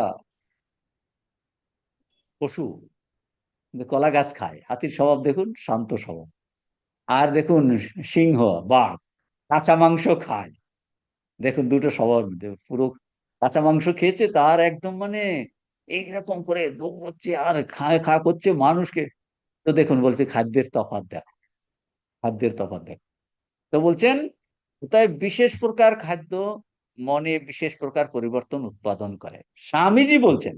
পশু, কলা গাছ খায়। হাতির স্বভাব দেখুন, শান্ত স্বভাব। আর দেখুন সিংহ, বাঘ কাঁচা মাংস খায়। দেখুন দুটো স্বভাব মধ্যে পুরো কাঁচা মাংস খেয়েছে, তার একদম মানে এইরকম করে দৌড়চ্ছে আর খায় খা করছে মানুষকে। তো দেখুন বলছে খাদ্যের তফাৎ দেখো, খাদ্যের তফাৎ দেখো। তো বলছেন তাই বিশেষ প্রকার খাদ্য মনে বিশেষ প্রকার পরিবর্তন উৎপাদন করে। স্বামীজি বলছেন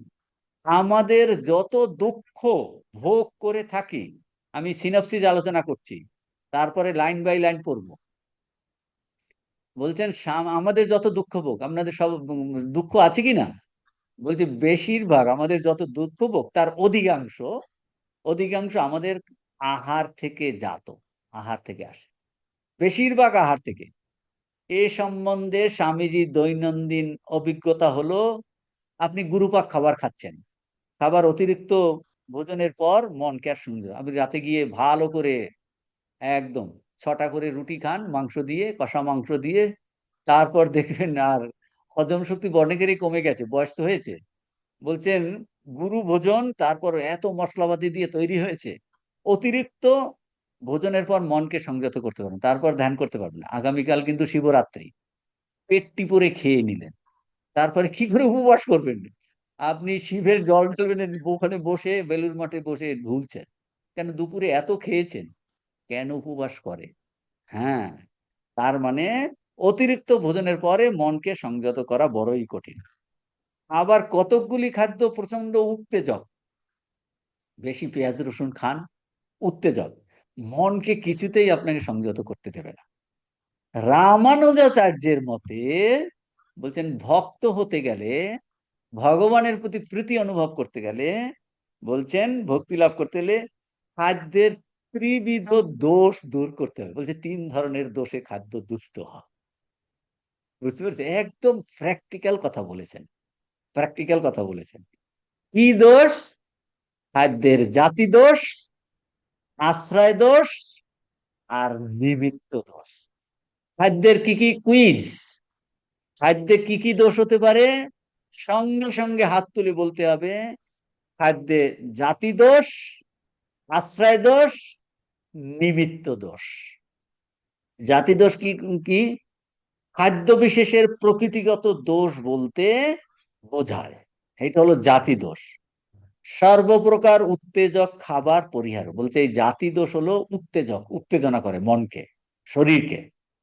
আমাদের যত দুঃখ ভোগ করে থাকি, আমি সিনপসিস আলোচনা করছি, তারপরে লাইন বাই লাইন পড়বো। বলছেন আমাদের যত দুঃখ ভোগ, আপনাদের সব দুঃখ আছে কি না? বলছে বেশিরভাগ আমাদের যত দুঃখ ভোগ তার অধিকাংশ, অধিকাংশ আমাদের আহার থেকে জাত, আহার থেকে আসে, বেশিরভাগ আহার থেকে। এ সম্বন্ধে স্বামীজি দৈনন্দিন অভিজ্ঞতা হলো, আপনি গুরুপাক খাবার খাচ্ছেন, খাবার অতিরিক্ত ভোজনের পর মনকে আর শুনবে, আপনি রাতে গিয়ে ভালো করে একদম 6টা করে রুটি খান মাংস দিয়ে, কষা মাংস দিয়ে, তারপর দেখবেন আর হজম শক্তি অনেকেরই কমে গেছে, বয়স তো হয়েছে। বলছেন গুরু ভোজন তারপর এত মশলাপাতি দিয়ে তৈরি হয়েছে, অতিরিক্ত ভোজনের পর মনকে সংযত করতে পারবেন, তারপর ধ্যান করতে পারবেন। আগামীকাল কিন্তু শিবরাত্রি, পেটটি পরে খেয়ে নিলেন, তারপরে কি করে উপবাস করবেন? আপনি শিবের জল ঢালবেন, ওখানে বসে বেলুর মঠে বসে ঢুলছেন, কেন? দুপুরে এত খেয়েছেন, কেন উপবাস করে? হ্যাঁ, তার মানে অতিরিক্ত ভোজনের পরে মনকে সংযত করা বড়ই কঠিন। আবার কতকগুলি খাদ্য প্রচন্ড উত্তেজক, বেশি পেঁয়াজ রসুন খান, উত্তেজক, মনকে কিছুতেই আপনাকে সংযত করতে দেবে না। রামানুজাচার্যের মতে বলছেন ভক্ত হতে গেলে, ভগবানের প্রতি প্রীতি অনুভব করতে গেলে, বলছেন ভক্তি লাভ করতে গেলে খাদ্যের ত্রিবিধ দোষ দূর করতে হবে। বলছে 3 ধরনের দোষে খাদ্য দুষ্ট হয়। বুঝতে পেরেছেন? একদম প্র্যাকটিক্যাল কথা বলেছেন, প্র্যাকটিক্যাল কথা বলেছেন। কি দোষ? খাদ্যের জাতি দোষ, আশ্রয় দোষ, আর নিমিত্ত দোষ। খাদ্যের কি কি কুইজ, খাদ্যে কি কি দোষ হতে পারে? সঙ্গে সঙ্গে হাত তুলে বলতে হবে খাদ্যে জাতি দোষ, আশ্রয় দোষ, নিমিত্ত দোষ। জাতি দোষ কি কি? খাদ্য বিশেষের প্রকৃতিগত দোষ বলতে বোঝায়, এটা হলো জাতি দোষ। সর্বপ্রকার উত্তেজক খাবার পরিহার, বলছে এই জাতি দোষ হলো উত্তেজক, উত্তেজনা করে মনকে, শরীরকে।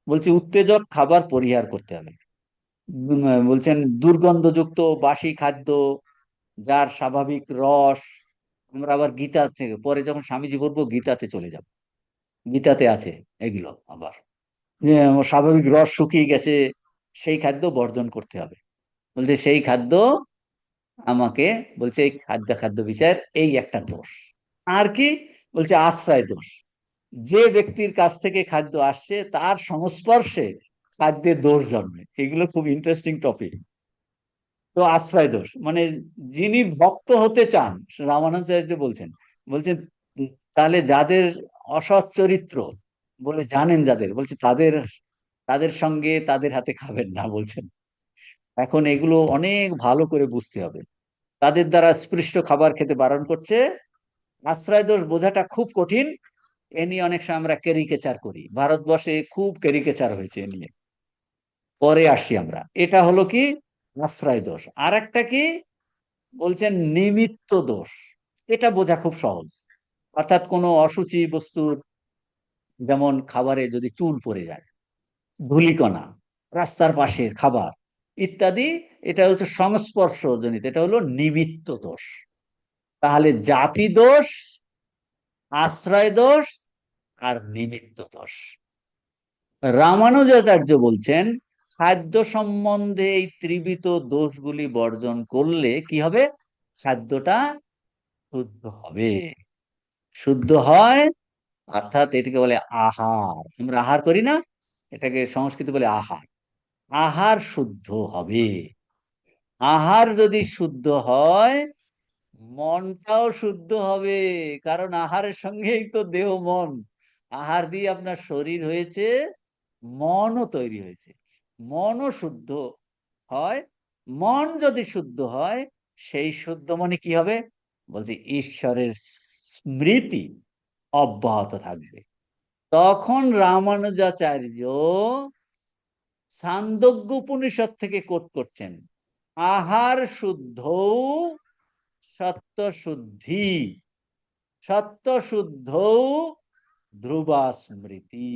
বলছে উত্তেজক খাবার পরিহার করতে হবে। বলছেন দুর্গন্ধযুক্ত বাসি খাদ্য, যার স্বাভাবিক রস, আমরা আবার গীতা থেকে পরে যখন স্বামীজি বলবো গীতাতে চলে যাব, গীতাতে আছে এগুলো আবার, যে স্বাভাবিক রস শুকিয়ে গেছে, সেই খাদ্য বর্জন করতে হবে। বলছে সেই খাদ্য আমাকে, বলছে এই খাদ্য খাদ্য বিষয়ের এই একটা দোষ। আর কি? বলছে আশ্রয় দোষ, যে ব্যক্তির কাছ থেকে খাদ্য আসছে তার সংস্পর্শে খাদ্যের দোষ জন্মে। এগুলো খুব ইন্টারেস্টিং টপিক। তো আশ্রয় দোষ মানে যিনি ভক্ত হতে চান, রামানুজাচার্য বলছেন, বলছেন তাহলে যাদের অসৎ চরিত্র বলে জানেন যাদের, বলছে তাদের, তাদের সঙ্গে তাদের হাতে খাবেন না, বলছেন। এখন এগুলো অনেক ভালো করে বুঝতে হবে। তাদের দ্বারা স্পৃষ্ট খাবার খেতে বারণ করছে। আশ্রয় দোষ বোঝাটা খুব কঠিন, এ নিয়ে অনেক সময় আমরা ক্যারিকেচার করি, ভারতবর্ষে খুব ক্যারিকেচার হয়েছে এ নিয়ে, পরে আসি আমরা। এটা হলো কি? আশ্রয় দোষ। আর একটা কি বলছেন? নিমিত্ত দোষ। এটা বোঝা খুব সহজ, অর্থাৎ কোনো অসুচি বস্তুর, যেমন খাবারে যদি চুল পড়ে যায়, ধূলিকণা, রাস্তার পাশের খাবার ইত্যাদি, এটা হচ্ছে সংস্পর্শজনিত, এটা হলো নিমিত্ত দোষ। তাহলে জাতি দোষ, আশ্রয় দোষ, আর নিমিত্ত দোষ। রামানুজাচার্য বলছেন খাদ্য সম্বন্ধে এই ত্রিবিধ দোষগুলি বর্জন করলে কি হবে? খাদ্যটা শুদ্ধ হবে। শুদ্ধ হয়, অর্থাৎ এটাকে বলে আহার। আমরা আহার করি না, এটাকে সংস্কৃত বলে আহার। আহার শুদ্ধ হবে। আহার যদি শুদ্ধ হয়, মনটাও শুদ্ধ হবে। কারণ আহারের সঙ্গেই তো দেহ মন। আহার দিয়ে আপনার শরীর হয়েছে, মনও তৈরি হয়েছে। মনও শুদ্ধ হয়। মন যদি শুদ্ধ হয়, সেই শুদ্ধ মনে কি হবে? বলছে ঈশ্বরের স্মৃতি অব্যাহত থাকবে। তখন রামানুজাচার্য ছান্দোগ্য উপনিষদ থেকে কোট করছেন, আহার শুদ্ধ সত্য শুদ্ধি, সত্য শুদ্ধ ধ্রুবা স্মৃতি।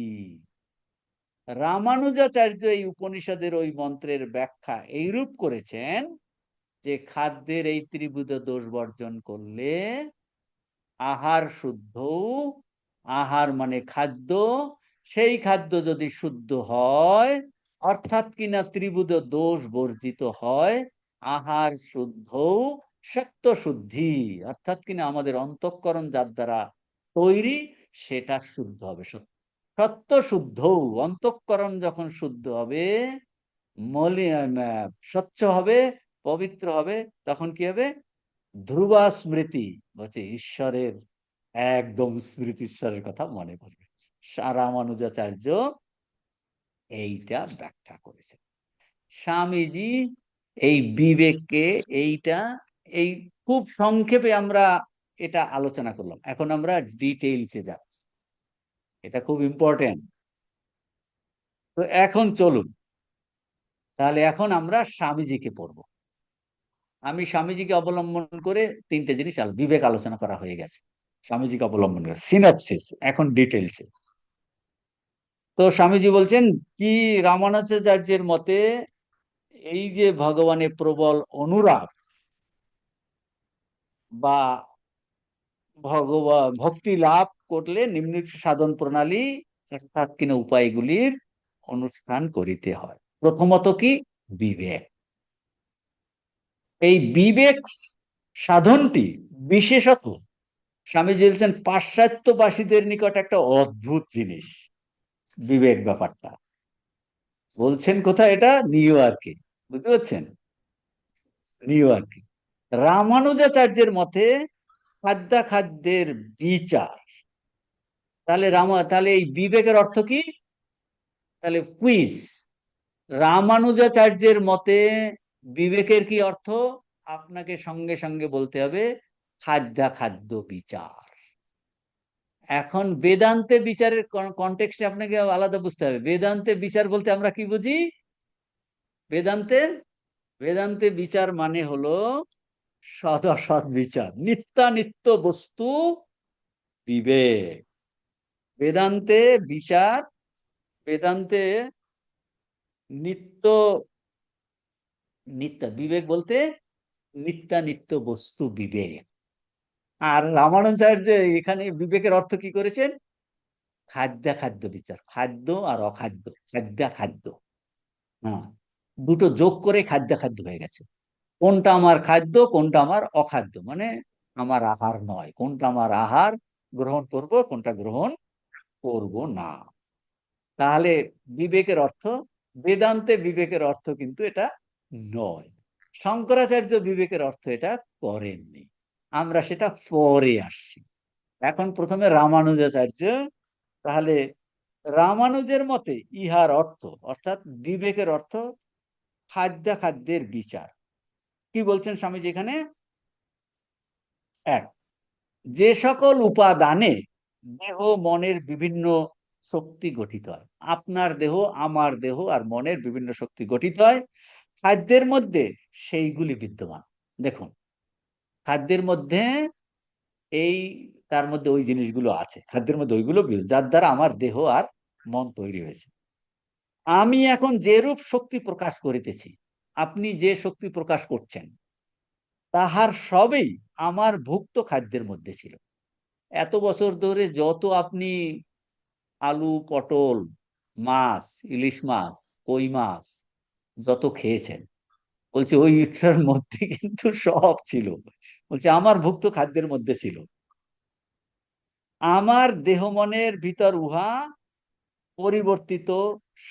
রামানুজাচার্য এই উপনিষদের ওই মন্ত্রের ব্যাখ্যা এইরূপ করেছেন যে খাদ্যের এই ত্রিভুজ দোষ বর্জন করলে আহার শুদ্ধ, আহার মানে খাদ্য, সেই খাদ্য যদি শুদ্ধ হয়, অর্থাৎ কিনা ত্রিভুজ দোষ বর্জিত হয়, আহার শুদ্ধ সত্য শুদ্ধি, অর্থাৎ কিনা আমাদের অন্তঃকরণ যার দ্বারা তৈরি সেটা শুদ্ধ হবে। সত্য শুদ্ধ, অন্তঃকরণ যখন শুদ্ধ হবে, স্বচ্ছ হবে, পবিত্র হবে, তখন কি হবে? ধ্রুবা স্মৃতি, বলছে ঈশ্বরের একদম স্মৃতি, ঈশ্বরের কথা মনে পড়বে। রামানুজাচার্য এইটা ব্যাখ্যা করেছে। স্বামীজি এই বিবেককে, এইটা এই খুব সংক্ষেপে আমরা এটা আলোচনা করলাম। এখন আমরা ডিটেইলসে যাচ্ছি, এটা খুব ইম্পর্টেন্ট। তো এখন চলুন, তাহলে এখন আমরা স্বামীজিকে পড়ব। আমি স্বামীজিকে অবলম্বন করে তিনটে জিনিস বিবেক আলোচনা করা হয়ে গেছে। স্বামীজিকে অবলম্বন করে সিনপসিস, এখন ডিটেইলসে। তো স্বামীজি বলছেন কি, রামানুজাচার্যের মতে এই যে ভগবানের প্রবল অনুরাগ বা ভক্তি লাভ করলে নিম্নলিখিত সাধন প্রণালী অর্থাৎ কিনা উপায়গুলির অনুষ্ঠান করিতে হয়। প্রথমত কি? বিবেক। এই বিবেক সাধনটি বিশেষত স্বামীজি বলছেন পাশ্চাত্যবাসীদের নিকট একটা অদ্ভুত জিনিস। বিবেক ব্যাপারটা বলছেন কোথায়? এটা নিউ ইয়র্কে, বুঝতে পারছেন? নিউ ইয়র্কে রামানুজাচার্যের মতে খাদ্যাখাদ্যের বিচার। তাহলে এই বিবেকের অর্থ কি? তাহলে কুইজ, রামানুজাচার্যের মতে বিবেকের কি অর্থ? আপনাকে সঙ্গে সঙ্গে বলতে হবে খাদ্যাখাদ্য বিচার। এখন বেদান্তে বিচারের কনটেক্সটে আপনাকে আলাদা বুঝতে হবে। বেদান্তে বিচার বলতে আমরা কি বুঝি? বেদান্তে বেদান্তে বিচার মানে হলো সদ অসৎ বিচার, নিত্যানিত্য বস্তু বিবেক। বেদান্তে বিচার, বেদান্তে নিত্য নিত্য বিবেক বলতে নিত্যানিত্য বস্তু বিবেক। আর রামানুজাচার্য এখানে বিবেকের অর্থ কি করেছেন? খাদ্যাখাদ্য বিচার, খাদ্য আর অখাদ্য, খাদ্যাখাদ্য। হ্যাঁ, দুটো যোগ করে খাদ্যাখাদ্য হয়ে গেছে। কোনটা আমার খাদ্য, কোনটা আমার অখাদ্য, মানে আমার আহার নয়, কোনটা আমার আহার গ্রহণ করব, কোনটা গ্রহণ করব না। তাহলে বিবেকের অর্থ, বেদান্তে বিবেকের অর্থ কিন্তু এটা নয়। শঙ্করাচার্য বিবেকের অর্থ এটা করেননি, আমরা সেটা পরে আসছি। এখন প্রথমে রামানুজাচার্য। তাহলে রামানুজের মতে ইহার অর্থ, অর্থাৎ বিবেকের অর্থ খাদ্যাখাদ্যের বিচার। কি বলছেন স্বামীজি এখানে? এক, যে সকল উপাদানে দেহ মনের বিভিন্ন শক্তি গঠিত হয়, আপনার দেহ, আমার দেহ আর মনের বিভিন্ন শক্তি গঠিত হয়, খাদ্যের মধ্যে সেইগুলি বিদ্যমান। দেখুন, খাদ্যের মধ্যে এই, তার মধ্যে ওই জিনিসগুলো আছে, খাদ্যের মধ্যে ওইগুলো যার দ্বারা আমার দেহ আর মন তৈরি হয়েছে। আমি এখন যেরূপ শক্তি প্রকাশ করিতেছি, আপনি যে শক্তি প্রকাশ করছেন, তাহার সবই আমার ভুক্ত খাদ্যের মধ্যে ছিল। এত বছর ধরে যত আপনি আলু, পটল, মাছ, ইলিশ মাছ, কই মাছ যত খেয়েছেন। বলছে ওই ইটটার মধ্যে কিন্তু সব ছিল। বলছে আমার ভুক্ত খাদ্যের মধ্যে ছিল, আমার দেহ মনের ভিতর উহা পরিবর্তিত,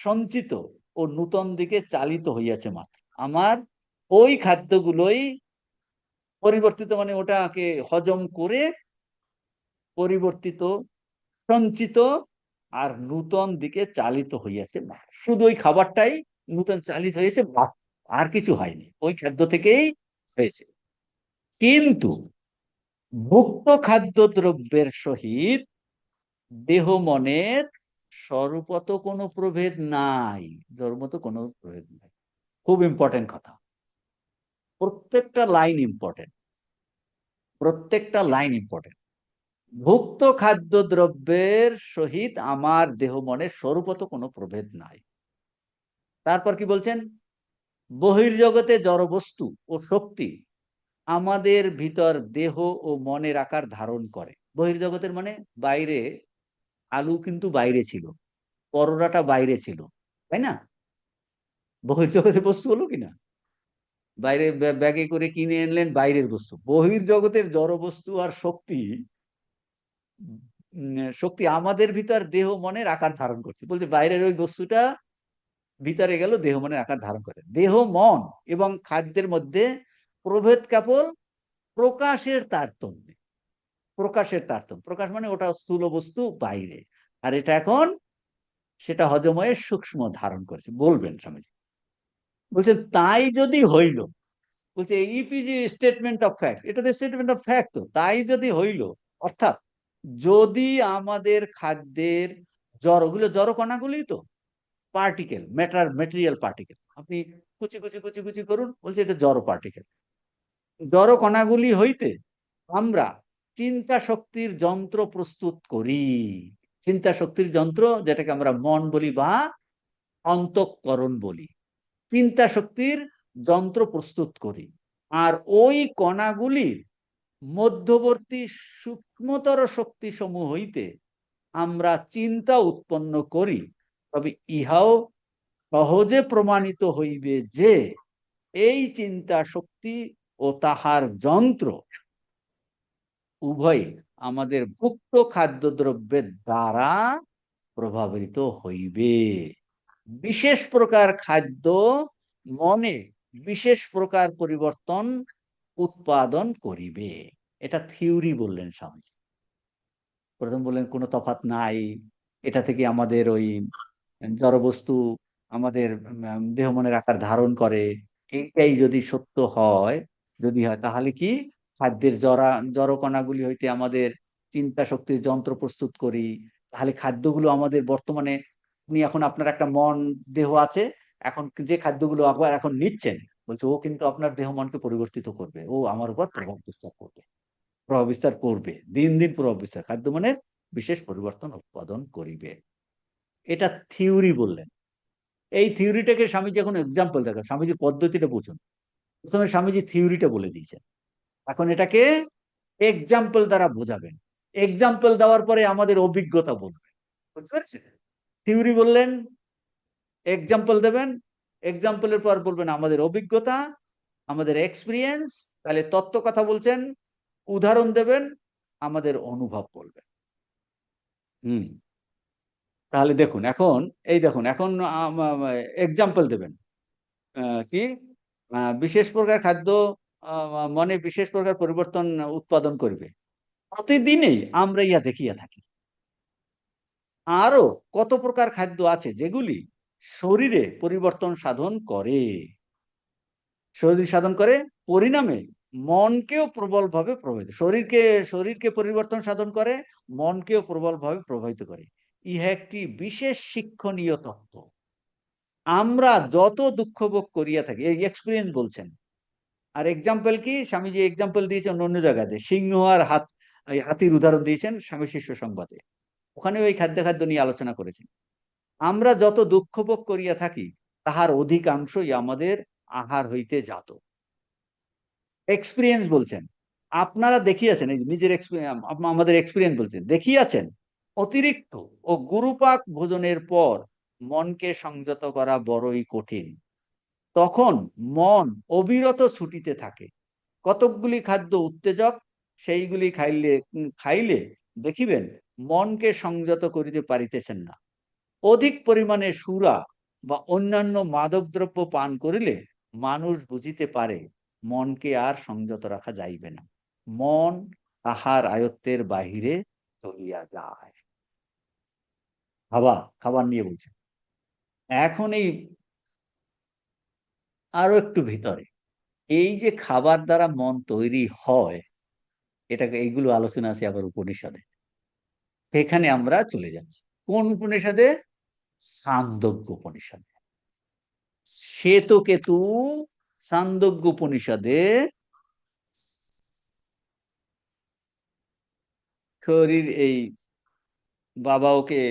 সঞ্চিত ও নূতন দিকে চালিত হইয়াছে মাত্র। আমার ওই খাদ্যগুলোই পরিবর্তিত, মানে ওটাকে হজম করে পরিবর্তিত, সঞ্চিত আর নূতন দিকে চালিত হইয়াছে মাত্র। শুধু ওই খাবারটাই নূতন চালিত হয়েছে মাত্র, আর কিছু হয়নি, ওই খাদ্য থেকেই হয়েছে। কিন্তু ভুক্ত খাদ্য দ্রব্যের সহিত দেহ মনের স্বরূপত কোনো প্রভেদ নাই, ধর্মত কোনো প্রভেদ নাই। খুব ইম্পর্টেন্ট কথা, প্রত্যেকটা লাইন ইম্পর্টেন্ট, প্রত্যেকটা লাইন ইম্পর্টেন্ট। ভুক্ত খাদ্য দ্রব্যের সহিত আমার দেহ মনের স্বরূপত কোনো প্রভেদ নাই। তারপর কি বলছেন? বহির্জগতে জড়বস্তু ও শক্তি আমাদের ভিতর দেহ ও মনের আকার ধারণ করে। বহির্জগতের মানে বাইরে, আলু কিন্তু বাইরে ছিল, পরোটাটা বাইরে ছিল, তাই না? বহির্জগতের বস্তু হলো কিনা? বাইরে ব্যাগে করে কিনে আনলেন বাইরের বস্তু। বহির্জগতের জড় বস্তু আর শক্তি, শক্তি আমাদের ভিতর দেহ মনের আকার ধারণ করছে। বলছে বাইরের ওই বস্তুটা ভিতরে গেল, দেহ মনের আকার ধারণ করে। দেহ মন এবং খাদ্যের মধ্যে প্রভেদ কেবল প্রকাশের তারতম্যে। প্রকাশের তারতম্য, প্রকাশ মানে ওটা স্থূল বস্তু বাইরে, আর এটা এখন সেটা হজম হয়ে সূক্ষ্ম ধারণ করেছে। বলবেন স্বামীজি, বলছে তাই যদি হইল, বলছে if is a statement of fact, এটা তো স্টেটমেন্ট অফ ফ্যাক্ট, তো তাই যদি হইল, অর্থাৎ যদি আমাদের খাদ্যের জড়, ওগুলো জড় কণাগুলি তো পার্টিকেল, ম্যাটার, মেটেরিয়াল পার্টিকেল, আপনি কুচি কুচি কুচি কুচি করুন, বলছে এটা জড় পার্টিকেল। জড় কণাগুলি হইতে আমরা চিন্তা শক্তির যন্ত্র প্রস্তুত করি। চিন্তা শক্তির যন্ত্র, যেটাকে আমরা মন বলি বা অন্তঃকরণ বলি, চিন্তা শক্তির যন্ত্র প্রস্তুত করি। আর ওই কণাগুলির মধ্যবর্তী সূক্ষ্মতর শক্তি সমূহ হইতে আমরা চিন্তা উৎপন্ন করি। তবে ইহাও সহজে প্রমাণিত হইবে যে এই চিন্তা শক্তি ও তাহার যন্ত্র উভয় আমাদের ভুক্ত খাদ্যদ্রব্যের দ্বারা প্রভাবিত হইবে। বিশেষ প্রকার খাদ্য মনে বিশেষ প্রকার পরিবর্তন উৎপাদন করিবে। এটা থিওরি বললেন স্বামীজি। প্রথম বললেন কোনো তফাৎ নাই, এটা থেকে আমাদের ওই জড়বস্তু আমাদের দেহ মনের আকার ধারণ করে। এইটাই যদি সত্য হয়, যদি হয়, তাহলে কি খাদ্যের জড় কণাগুলি হইতে আমাদের চিন্তা শক্তির যন্ত্র প্রস্তুত করি, তাহলে খাদ্যগুলো আমাদের বর্তমানে, আপনি এখন আপনার একটা মন দেহ আছে, এখন যে খাদ্যগুলো আবার এখন নিচ্ছেন, বলছে ও কিন্তু আপনার দেহ মনকে পরিবর্তিত করবে, ও আমার উপর প্রভাব বিস্তার করবে, প্রভাব বিস্তার করবে, দিন দিন প্রভাব বিস্তার, খাদ্য মনের বিশেষ পরিবর্তন উৎপাদন করিবে। এটা থিওরি বললেন। এই থিওরিটাকে স্বামীজি এখন এক্সাম্পল দেখেন, স্বামীজির পদ্ধতিটা বুঝুন। প্রথমে স্বামীজি থিওরিটা বলে দিয়েছেন, এখন এটাকে এক্সাম্পল দ্বারা বোঝাবেন। এক্সাম্পল দেওয়ার পরে আমাদের অভিজ্ঞতা বলবেন, বুঝতে পারছেন? থিওরি বললেন, এক্সাম্পল দেবেন, এক্সাম্পলের পর বলবেন আমাদের অভিজ্ঞতা, আমাদের এক্সপিরিয়েন্স, তাহলে তত্ত্ব কথা বলছেন, উদাহরণ দেবেন, আমাদের অনুভব বলবেন। হুম, তাহলে দেখুন এখন, এই দেখুন এখন এক্সাম্পল দেবেন। কি বিশেষ প্রকার খাদ্য মনে বিশেষ প্রকার পরিবর্তন উৎপাদন করবে, প্রতিদিনই আমরা ইহা দেখিয়া থাকি। আরো কত প্রকার খাদ্য আছে যেগুলি শরীরে পরিবর্তন সাধন করে, শরীর সাধন করে, পরিণামে মনকেও প্রবলভাবে প্রভাবিত, শরীরকে পরিবর্তন সাধন করে, মনকেও প্রবলভাবে প্রভাবিত করে। ইহা একটি বিশেষ শিক্ষণীয় তত্ত্ব। আমরা যত দুঃখ ভোগ করিয়া থাকি, এই এক্সপিরিয়েন্স বলছেন। আর এক্সাম্পল কি, স্বামীজি এক্সাম্পল দিয়েছেন অন্য জায়গাতে, সিংহ আর হাতির উদাহরণ দিয়েছেন স্বামী শিষ্য সংবাদে, ওখানে ওই খাদ্য নিয়ে আলোচনা করেছেন। আমরা যত দুঃখ ভোগ করিয়া থাকি, তাহার অধিকাংশই আমাদের আহার হইতে জাত। এক্সপিরিয়েন্স বলছেন, আপনারা দেখিয়াছেন, এই নিজের আমাদের এক্সপিরিয়েন্স বলছেন, দেখিয়াছেন অতিরিক্ত ও গুরুপাক ভোজনের পর মনকে সংযত করা বড়ই কঠিন। তখন মন অবিরত ছুটিতে থাকে। কতকগুলি খাদ্য উত্তেজক, সেইগুলি খাইলে দেখিবেন মনকে সংযত করিতে পারিতেছেন না। অধিক পরিমাণে সুরা বা অন্যান্য মাদকদ্রব্য পান করিলে মানুষ বুঝিতে পারে মনকে আর সংযত রাখা যাইবে না, মন তাহার আয়ত্তের বাহিরে চলিয়া যায়। খাবার নিয়ে বলছে। এখন এই আরো একটু ভিতরে, এই যে খাবার দ্বারা মন তৈরি হয়, এটাকে এইগুলো আলোচনা আছে আবার উপনিষদে। সেখানে আমরা চলে যাচ্ছি। কোন উপনিষদে? ছান্দোগ্য উপনিষদে। শ্বেতকেতু ছান্দোগ্য উপনিষদে শরীর এই বাবা ওকে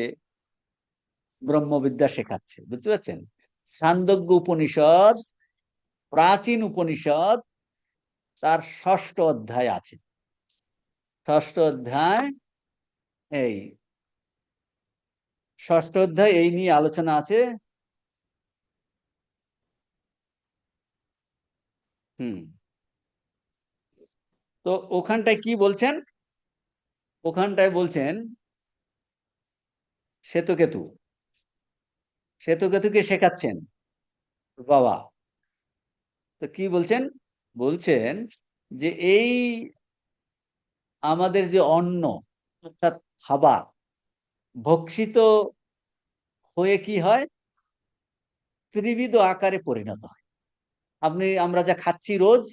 ব্রহ্মবিদ্যা শেখাচ্ছে, বুঝতে পারছেন? ছান্দোগ্য উপনিষদ প্রাচীন উপনিষদ, তার ষষ্ঠ অধ্যায় আছে। ষষ্ঠ অধ্যায়, এই ষষ্ঠ অধ্যায় এই নিয়ে আলোচনা আছে। হুম। তো ওখানটায় কি বলছেন? ওখানটায় বলছেন শ্বেতকেতু, শ্বেতকেতুকে শেখাচ্ছেন বাবা। তো কি বলছেন? বলছেন যে এই আমাদের যে অন্ন অর্থাৎ খাবার ভক্ষিত হয়ে কি হয়, ত্রিবিধ আকারে পরিণত হয়। আমরা যা খাচ্ছি রোজ,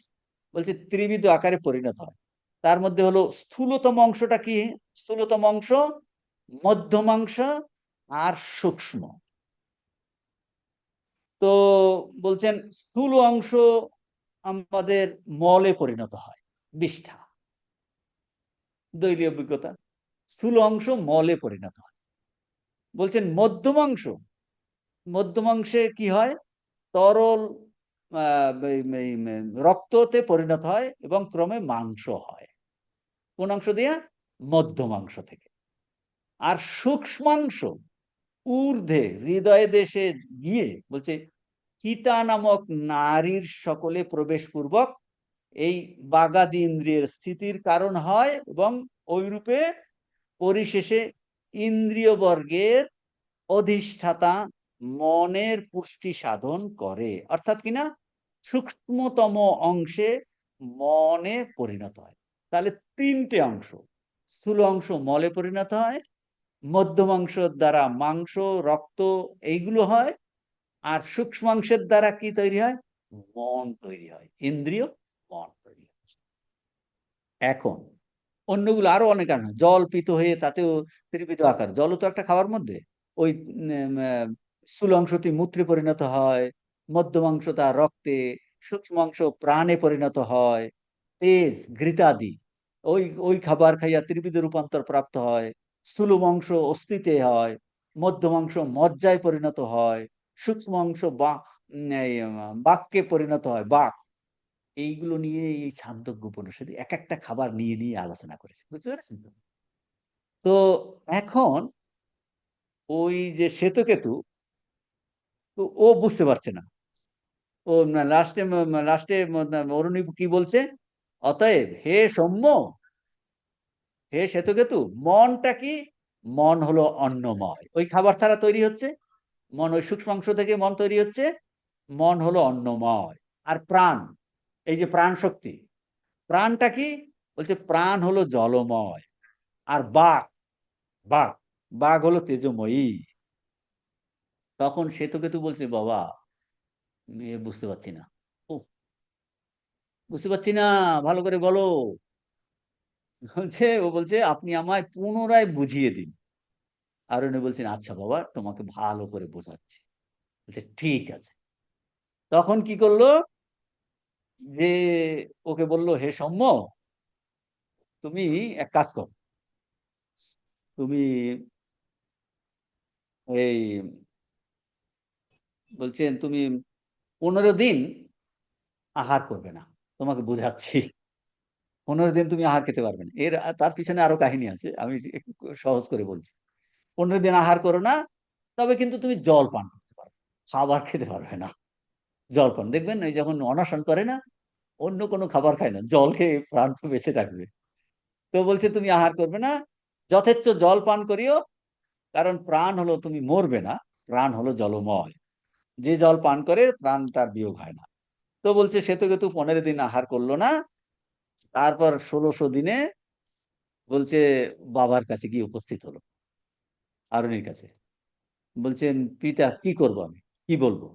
বলছে ত্রিবিধ আকারে পরিণত হয়। তার মধ্যে হলো স্থূলতম অংশটা কি? স্থূলতম অংশ, মধ্যমাংশ আর সূক্ষ্ম। তো বলছেন স্থূল অংশ আমাদের মলে পরিণত হয়, বিষ্ঠা, দৈলীয় অভিজ্ঞতা। স্থূল অংশ মলে পরিণত হয়। বলছেন মধ্যমাংশ, মধ্যমাংশে কি হয়, তরল রক্ততে পরিণত হয় এবং ক্রমে মাংস হয়। কোন অংশ দিয়া? মধ্য মাংস থেকে। আর সূক্ষ্মাংশ ঊর্ধ্বে হৃদয় দেশে গিয়ে বলছে চিতা নামক নারীর সকলে প্রবেশ পূর্বক এই বাগাদি ইন্দ্রিয়ের স্থিতির কারণ হয় এবং ওইরূপে পরিশেষে ইন্দ্রিয় বর্গের অধিষ্ঠাতা মনের পুষ্টি সাধন করে। অর্থাৎ কিনা সূক্ষ্মতম অংশে মনে পরিণত হয়। তাহলে তিনটে অংশ, স্থূল অংশ মলে পরিণত হয়, মধ্যমাংশ দ্বারা মাংস রক্ত এইগুলো হয়, আর সূক্ষ্মাংশের দ্বারা কি তৈরি হয়? মন তৈরি হয়, ইন্দ্রিয় মন তৈরি হয়। এখন অন্যগুলো আরো অনেক আছে, জল পিত হয়ে তাতেও ত্রিবিধ আকার। জলও তো একটা খাওয়ার মধ্যে। ওই স্থূল অংশটি মূত্রে পরিণত হয়, মধ্যমাংশ তার রক্তে, সূক্ষ্মাংশ প্রাণে পরিণত হয়, তেজ ঘৃতাদি ওই ওই খাবার খাইয়া ত্রিবিধ রূপান্তর প্রাপ্ত হয়। স্থূল মাংস অস্থিতে হয়, মধ্যমাংশ মজ্জায় পরিণত হয়, সূক্ষ্মাংশ বাক্যে পরিণত হয়, বাক। এইগুলো নিয়ে এই ছান্দোগ্য উপনিষদে এক একটা খাবার নিয়ে নিয়ে আলোচনা করেছে, বুঝতে পারছেন তো? তো এখন ওই যে শ্বেতকেতু, তো ও বুঝতে পারছে না। ও লাস্টে লাস্টে অরুণী কি বলছে? অতএব হে সৌম্য, হে শ্বেতকেতু, মনটা কি? মন হলো অন্নময়, ওই খাবার দ্বারা তৈরি হচ্ছে মন, ওই সূক্ষ্মাংশ থেকে মন তৈরি হচ্ছে। মন হলো অন্নময়। আর প্রাণ, এই যে প্রাণ শক্তি, প্রাণটা কি? বলছে প্রাণ হলো জলময়। আর বাক, বাঘ, বাঘ হলো তেজময়ী। তখন শ্বেতকেতু বলছে বাবা বুঝতে পারছি না, ও বুঝতে পারছি না, ভালো করে বলো। ও বলছে আপনি আমায় পুনরায় বুঝিয়ে দিন। আর উনি বলছেন আচ্ছা বাবা, তোমাকে ভালো করে বোঝাচ্ছি। বলছে ঠিক আছে। তখন কি করলো, যে ওকে বলল হে সৌম্য, তুমি এক কাজ করো, তুমি এই বলছেন তুমি 15 দিন আহার করবে না, তোমাকে বুঝাচ্ছি। 15 দিন তুমি আহার খেতে পারবে না। তার পিছনে আরো কাহিনী আছে, আমি একটু সহজ করে বলছি। 15 দিন আহার করো না, তবে কিন্তু তুমি জল পান করতে পারবে, খাবার খেতে পারবে না। জল পান, দেখবেন এই যখন অনশন করে না, অন্য কোনো খাবার খায় না, জল খেয়ে প্রাণ বেঁচে থাকবে। তো বলছে তুমি আহার করবে না, যথেচ্ছ জল পান করিও, কারণ প্রাণ হলো, তুমি মরবে না, প্রাণ হলো জলময়, যে জল পান করে প্রাণ তার বিয়োগ হয় না। তো বলছে সে তো কিন্তু 15 দিন আহার করলো না। তারপর 1600 দিনে বলছে বাবার কাছে গিয়ে উপস্থিত হলো, আরুনির কাছে। বলছেন পিতা কি করব আমি, কি বলবো?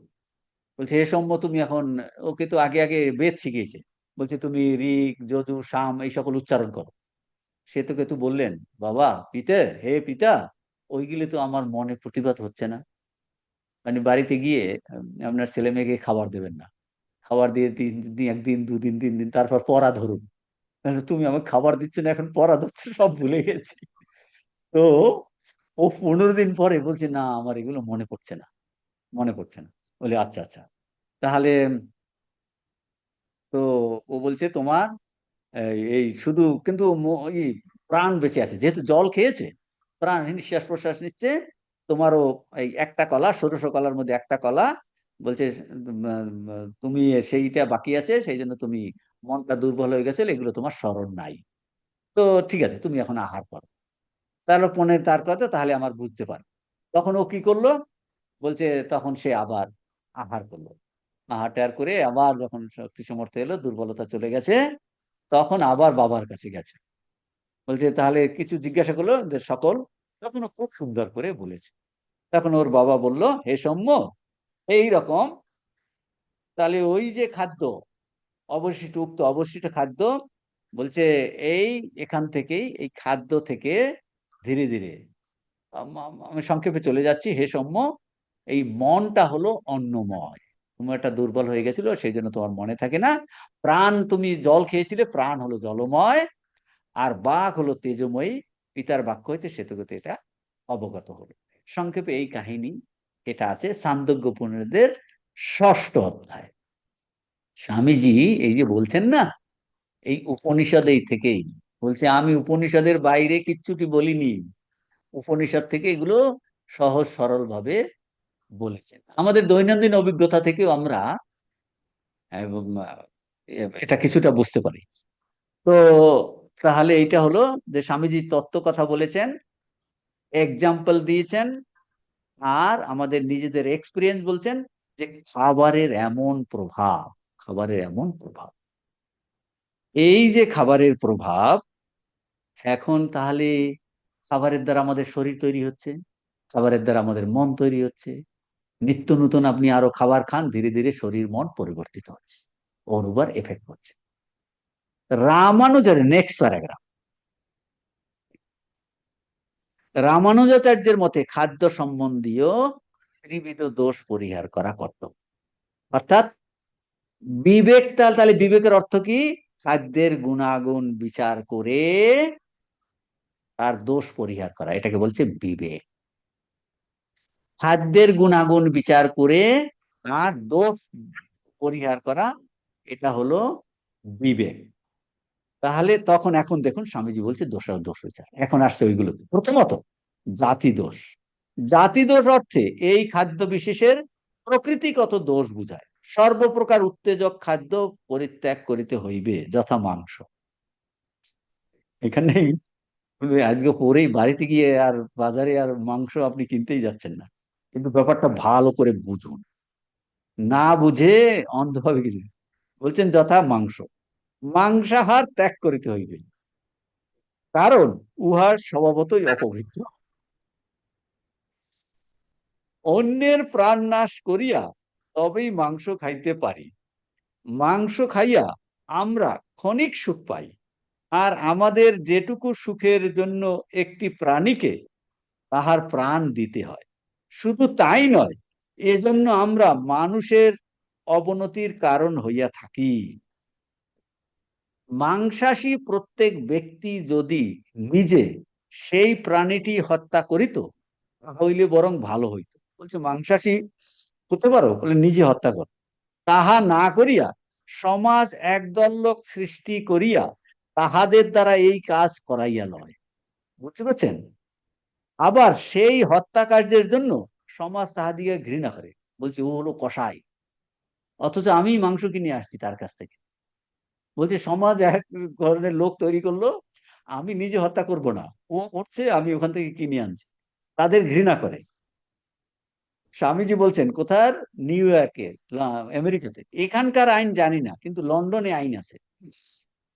বলছে হে সৌম্য, তুমি এখন, ওকে তো আগে আগে বেদ শিখিয়েছে, বলছে তুমি ঋক যজু সাম এই সকল উচ্চারণ করো। সে তো কিন্তু বললেন, বাবা পিতা, হে পিতা, ওইগুলি তো আমার মনে প্রতিবাদ হচ্ছে না। মানে বাড়িতে গিয়ে আপনার ছেলে মেয়েকে খাবার দেবেন না, খাবার দিয়ে 3 দিন, একদিন, 2 দিন, 3 দিন, তারপর পড়া ধরুন। তুমি আমাকে খাবার দিচ্ছ না, এখন পড়া ধরছো, সব ভুলে গেছি। তো ও 15 দিন পরে বলছে, না আমার এগুলো মনে পড়ছে না, মনে পড়ছে না। বলে আচ্ছা আচ্ছা, তাহলে তো ও বলছে তোমার এই শুধু কিন্তু প্রাণ বেঁচে আছে, যেহেতু জল খেয়েছে, প্রাণ নিঃশ্বাস প্রশ্বাস নিচ্ছে। তোমারও এই একটা কলা, 1600 কলার মধ্যে একটা কলা, বলছে তুমি সেইটা বাকি আছে, সেই জন্য তুমি মনটা দুর্বল হয়ে গেছে, এগুলো তোমার স্মরণ নাই। তো ঠিক আছে, তুমি এখন আহার করো। তাহলে পনের তার কথা, তাহলে আমার বুঝতে পারো। তখন ও কি করলো? বলছে তখন সে আবার আহার করলো। আহার টাহার করে আবার যখন শক্তি সামর্থ্য এলো, দুর্বলতা চলে গেছে, তখন আবার বাবার কাছে গেছে। বলছে তাহলে কিছু জিজ্ঞাসা করলো যে সকল, তখন ও খুব সুন্দর করে বলেছে। তখন ওর বাবা বলল, হে সৌম্য, এই রকম, তাহলে ওই যে খাদ্য অবশিষ্ট, উক্ত অবশিষ্ট খাদ্য, বলছে এই এখান থেকেই, এই খাদ্য থেকে ধীরে ধীরে, আমি সংক্ষেপে চলে যাচ্ছি, হে সৌম্য, এই মনটা হলো অন্নময়। তোমার একটা দুর্বল হয়ে গেছিল, সেই জন্য তোমার মনে থাকে না। প্রাণ, তুমি জল খেয়েছিলে, প্রাণ হলো জলময়, আর বাঘ হলো তেজময়ী, পিতার বাক্য হইতে সেতুগত এটা অবগত হলো। সংক্ষেপে এই কাহিনী, এটা আছে ছান্দোগ্য উপনিষদের 6ষ্ঠ অধ্যায়। স্বামীজি এই যে বলছেন না, এই উপনিষদ এই থেকেই বলছে, আমি উপনিষদের বাইরে কিচ্ছুটি বলিনি, উপনিষদ থেকে এগুলো সহজ সরল ভাবে বলেছেন। আমাদের দৈনন্দিন অভিজ্ঞতা থেকেও আমরা এবং, এটা কিছুটা বুঝতে পারি। তো তাহলে এইটা হলো যে স্বামীজি তত্ত্ব কথা বলেছেন, এক্সাম্পল দিয়েছেন, আর আমাদের নিজেদের এক্সপিরিয়েন্স বলছেন, যে খাবারের এমন প্রভাব, খাবারের এমন প্রভাব, এই যে খাবারের প্রভাব, এখন তাহলে খাবারের দ্বারা আমাদের শরীর তৈরি হচ্ছে, খাবারের দ্বারা আমাদের মন তৈরি হচ্ছে, নিত্য নতুন আপনি আরো খাবার খান, ধীরে ধীরে শরীর মন পরিবর্তিত হচ্ছে, ওর উপর এফেক্ট করছে। রামানুজাচার্য, নেক্সট প্যারাগ্রাফ, রামানুজাচার্যের মতে খাদ্য সম্বন্ধীয় ত্রিবিধ দোষ পরিহার করা কর্তব্য। অর্থাৎ বিবেক, তাহলে বিবেকের অর্থ কি? খাদ্যের গুণাগুণ বিচার করে তার দোষ পরিহার করা, এটাকে বলছে বিবেক। খাদ্যের গুণাগুণ বিচার করে তার দোষ পরিহার করা, এটা হলো বিবেক। তাহলে তখন এখন দেখুন স্বামীজি বলছে দোষ আর দোষ বিচার, এখন আসছে ওইগুলোতে। প্রথমত জাতি দোষ। জাতি দোষ অর্থে এই খাদ্য বিশেষের প্রকৃতিগত দোষ বুঝায়। সর্বপ্রকার উত্তেজক খাদ্য পরিত্যাগ করিতে হইবে, যথা মাংস। এখানে আজকে পরেই বাড়িতে গিয়ে আর বাজারে আর মাংস আপনি কিনতেই যাচ্ছেন না, কিন্তু ব্যাপারটা ভালো করে বুঝুন, না বুঝে অন্ধভাবে কিছু। বলছেন যথা মাংস, মাংসাহার ত্যাগ করিতে হইবে, কারণ উহার স্বভাবতই অপবিত্র। অন্যের প্রাণ নাশ করিয়া তবেই মাংস খাইতে পারি, মাংস খাইয়া আমরা ক্ষণিক সুখ পাই, আর আমাদের যেটুকু সুখের জন্য একটি প্রাণীকে তাহার প্রাণ দিতে হয়। শুধু তাই নয়, এজন্য আমরা মানুষের অবনতির কারণ হইয়া থাকি। মাংসাশী প্রত্যেক ব্যক্তি যদি নিজে সেই প্রাণীটি হত্যা করিত, হইলে বরং ভালো হইতো। বলছে মাংসাশী হতে পারো, বলে নিজে হত্যা কর। তাহা না করিয়া সমাজ একদল লোক সৃষ্টি করিয়া তাহাদের দ্বারা এই কাজ করাইয়া লয়। বুঝতে পারছেন? আবার সেই হত্যা কার্যের জন্য সমাজ তাহাদিকে ঘৃণা করে, বলছে ও হলো কসাই, অথচ আমি মাংস কিনে আসছি তার কাছ থেকে। বলছে সমাজ এক ধরনের লোক তৈরি করলো, আমি নিজে হত্যা করব না, ও করছে, আমি ওখান থেকে কিনে আনছি। তাদের ঘৃণা করে। স্বামীজি বলছেন কোথার? নিউ ইয়র্কে, আমেরিকাতে। এখানকার আইন জানি না, কিন্তু লন্ডনে আইন আছে।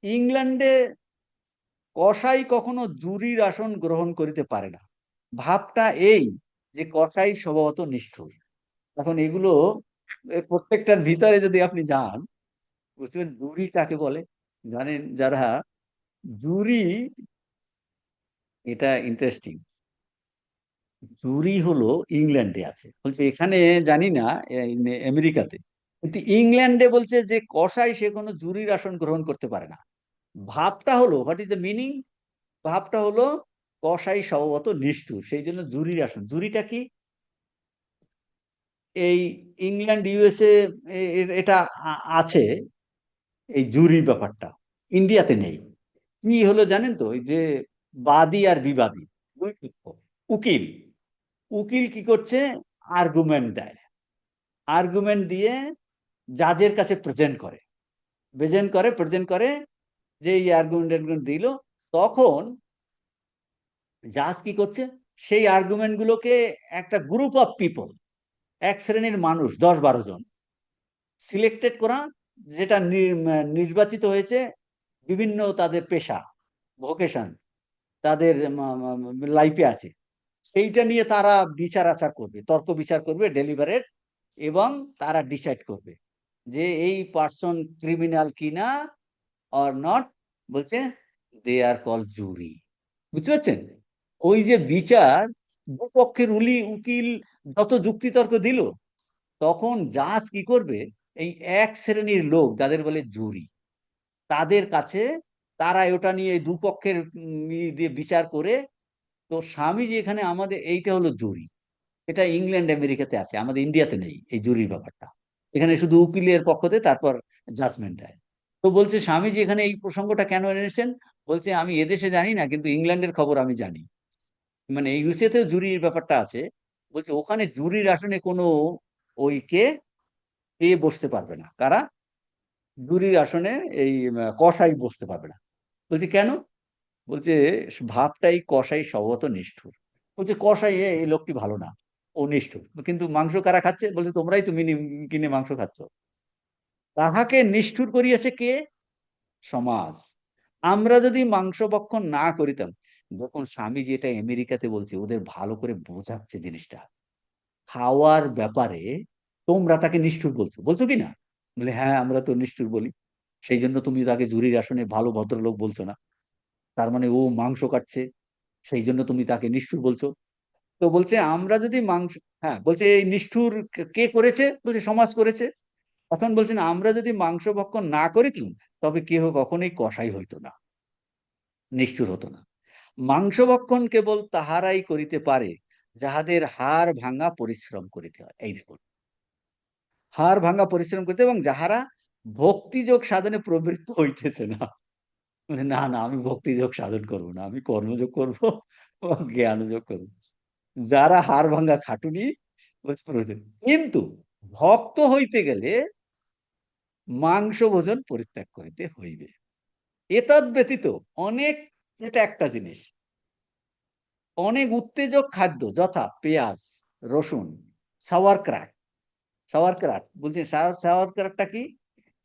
ইংল্যান্ডে কসাই কখনো জুরির আসন গ্রহণ করিতে পারে না। ভাবটা এই যে কসাই স্বভাবত নিষ্ঠুর। এখন এগুলো প্রত্যেকটার ভিতরে যদি আপনি যান, বুঝতে পারেন জুরি কাকে বলে। জানেন যারা জুরি, এটা ইন্টারেস্টিং। জুরি হলো ইংল্যান্ডে আছে, বলছে এখানে জানি না, আমেরিকাতে। কিন্তু ইংল্যান্ডে বলছে যে কসাই সে কোনো জুরির আসন গ্রহণ করতে পারে না। ভাবটা হলো, হোয়াট ইজ দ্য মিনিং? ভাবটা হলো কসাই স্বভাবত নিষ্ঠুর, সেই জন্য জুরির আসন। জুরিটা কি? এই ইংল্যান্ড, ইউএসএ এটা আছে, এই জুরির ব্যাপারটা। ইন্ডিয়াতে নেই। কি হলো জানেন তো? ওই যে বাদী আর বিবাদী, দুই পক্ষ, উকিল, উকিল কি করছে? আর্গুমেন্ট দেয়। আর্গুমেন্ট দিয়ে জাজের কাছে প্রেজেন্ট করে যে এই আর্গুমেন্ট দিল। তখন জাজ কি করছে? সেই আর্গুমেন্ট গুলোকে একটা গ্রুপ অফ পিপল, এক শ্রেণীর মানুষ, 10-12 জন সিলেক্টেড করা, যেটা নির্বাচিত হয়েছে বিভিন্ন তাদের পেশা, ভোকেশন, তাদের লাইফে আছে, সেইটা নিয়ে তারা বিচার আচার করবে, তর্ক বিচার করবে, ডেলিভারেট, এবং তারা ডিসাইড করবে যে এই পার্সন ক্রিমিনাল কিনা অর নট। বলছে দে আর কল জুরি। বুঝতে পারছেন? ওই যে বিচার, দুপক্ষের উকিল যত যুক্তিতর্ক দিল, তখন জাজ কি করবে? এই এক শ্রেণীর লোক যাদের বলে জুরি, তাদের কাছে তারা ওটা নিয়ে এই দুপক্ষের দিয়ে বিচার করে। তো স্বামীজি এখানে আমাদের এইটা হলো জুরি। এটা ইংল্যান্ড আমেরিকাতে আছে, আমাদের ইন্ডিয়াতে নেই এই জুরির ব্যাপারটা। এখানে শুধু উকিলের পক্ষতে তারপর জাজমেন্ট দেয়। তো বলছে স্বামীজি এখানে এই প্রসঙ্গটা কেন এনেছেন? বলছে আমি এদেশে জানি না, কিন্তু ইংল্যান্ডের খবর আমি জানি। মানে ইউএসএ তেও জুরির ব্যাপারটা আছে। বলছে ওখানে জুরির আসনে কোনো ওই কে বসতে পারবে না। কারা? জুরির আসনে এই কসাই বসতে পারবে না। বলছে কেন? বলছে ভাবটাই কসাই স্বভাবত নিষ্ঠুর। বলছে কসাই এই লোকটি ভালো না, ও নিষ্ঠুর। কিন্তু মাংস কারা খাচ্ছে? বলছে তোমরাই তো কিনে মাংস খাচ্ছ। তাহাকে নিষ্ঠুর করিয়াছে কে? সমাজ। আমরা যদি মাংস ভক্ষণ না করিতাম, যখন স্বামীজি এটা আমেরিকাতে বলছে, ওদের ভালো করে বোঝাচ্ছে জিনিসটা, খাওয়ার ব্যাপারে তোমরা তাকে নিষ্ঠুর বলছো, বলছো কি না? বলে হ্যাঁ, আমরা তো নিষ্ঠুর বলি। সেই জন্য তুমি তাকে জুরির আসনে ভালো ভদ্রলোক বলছো না। তার মানে ও মাংস কাটছে, সেই জন্য তুমি তাকে নিষ্ঠুর বলছো। তো বলছে আমরা যদি মাংস, হ্যাঁ, বলছে এই নিষ্ঠুর কে করেছে? বলছে সমাজ করেছে। এখন বলছেন আমরা যদি মাংস ভক্ষণ না করিতাম, তবে কেহ কখনোই কসাই হইতো না, নিষ্ঠুর হতো না। মাংস ভক্ষণ কেবল তাহারাই করিতে পারে যাহাদের হাড় ভাঙা পরিশ্রম করিতে হয়। এই দেখুন, হাড় ভাঙা পরিশ্রম করতে, এবং যাহারা ভক্তিযোগ সাধনে প্রবৃত্ত হইতেছে না। বলে, না না, আমি ভক্তিযোগ সাধন করব না, আমি কর্মযোগ করব, জ্ঞানযোগ করব। যারা হাড় ভাঙা খাটুনি, বলছে প্রয়োজন। কিন্তু ভক্ত হইতে গেলে মাংস ভোজন পরিত্যাগ করিতে হইবে। এতদ ব্যতীত অনেক, এটা একটা জিনিস, অনেক উত্তেজক খাদ্য যথা পেঁয়াজ, রসুন, সাওয়ার ক্রাট। সাওয়ার ক্রাট বলছে, সাওয়ার ক্রাটটা কি?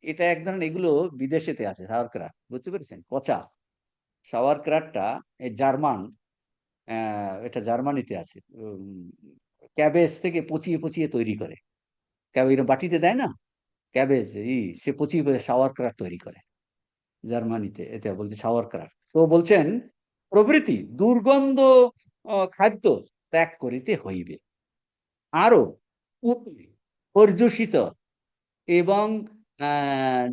এটা এক ধরনের, এগুলো বিদেশেতে আছে সাওয়ার ক্রাট, বুঝতে পেরেছেন? পচা সাওয়ার ক্রাটটা এই জার্মান, এটা জার্মানিতে আছে। ক্যাবেজ থেকে পচিয়ে পচিয়ে তৈরি করে। ক্যাবেজ বাটিতে দেয় না, ক্যাবেজ সে পচিয়ে পচিয়ে সাওয়ার ক্রাট তৈরি করে জার্মানিতে। এটা বলছে সাওয়ার ক্রাট। তো বলছেন প্রভৃতি দুর্গন্ধ খাদ্য ত্যাগ করিতে হইবে। আরো পর্যুষিত এবং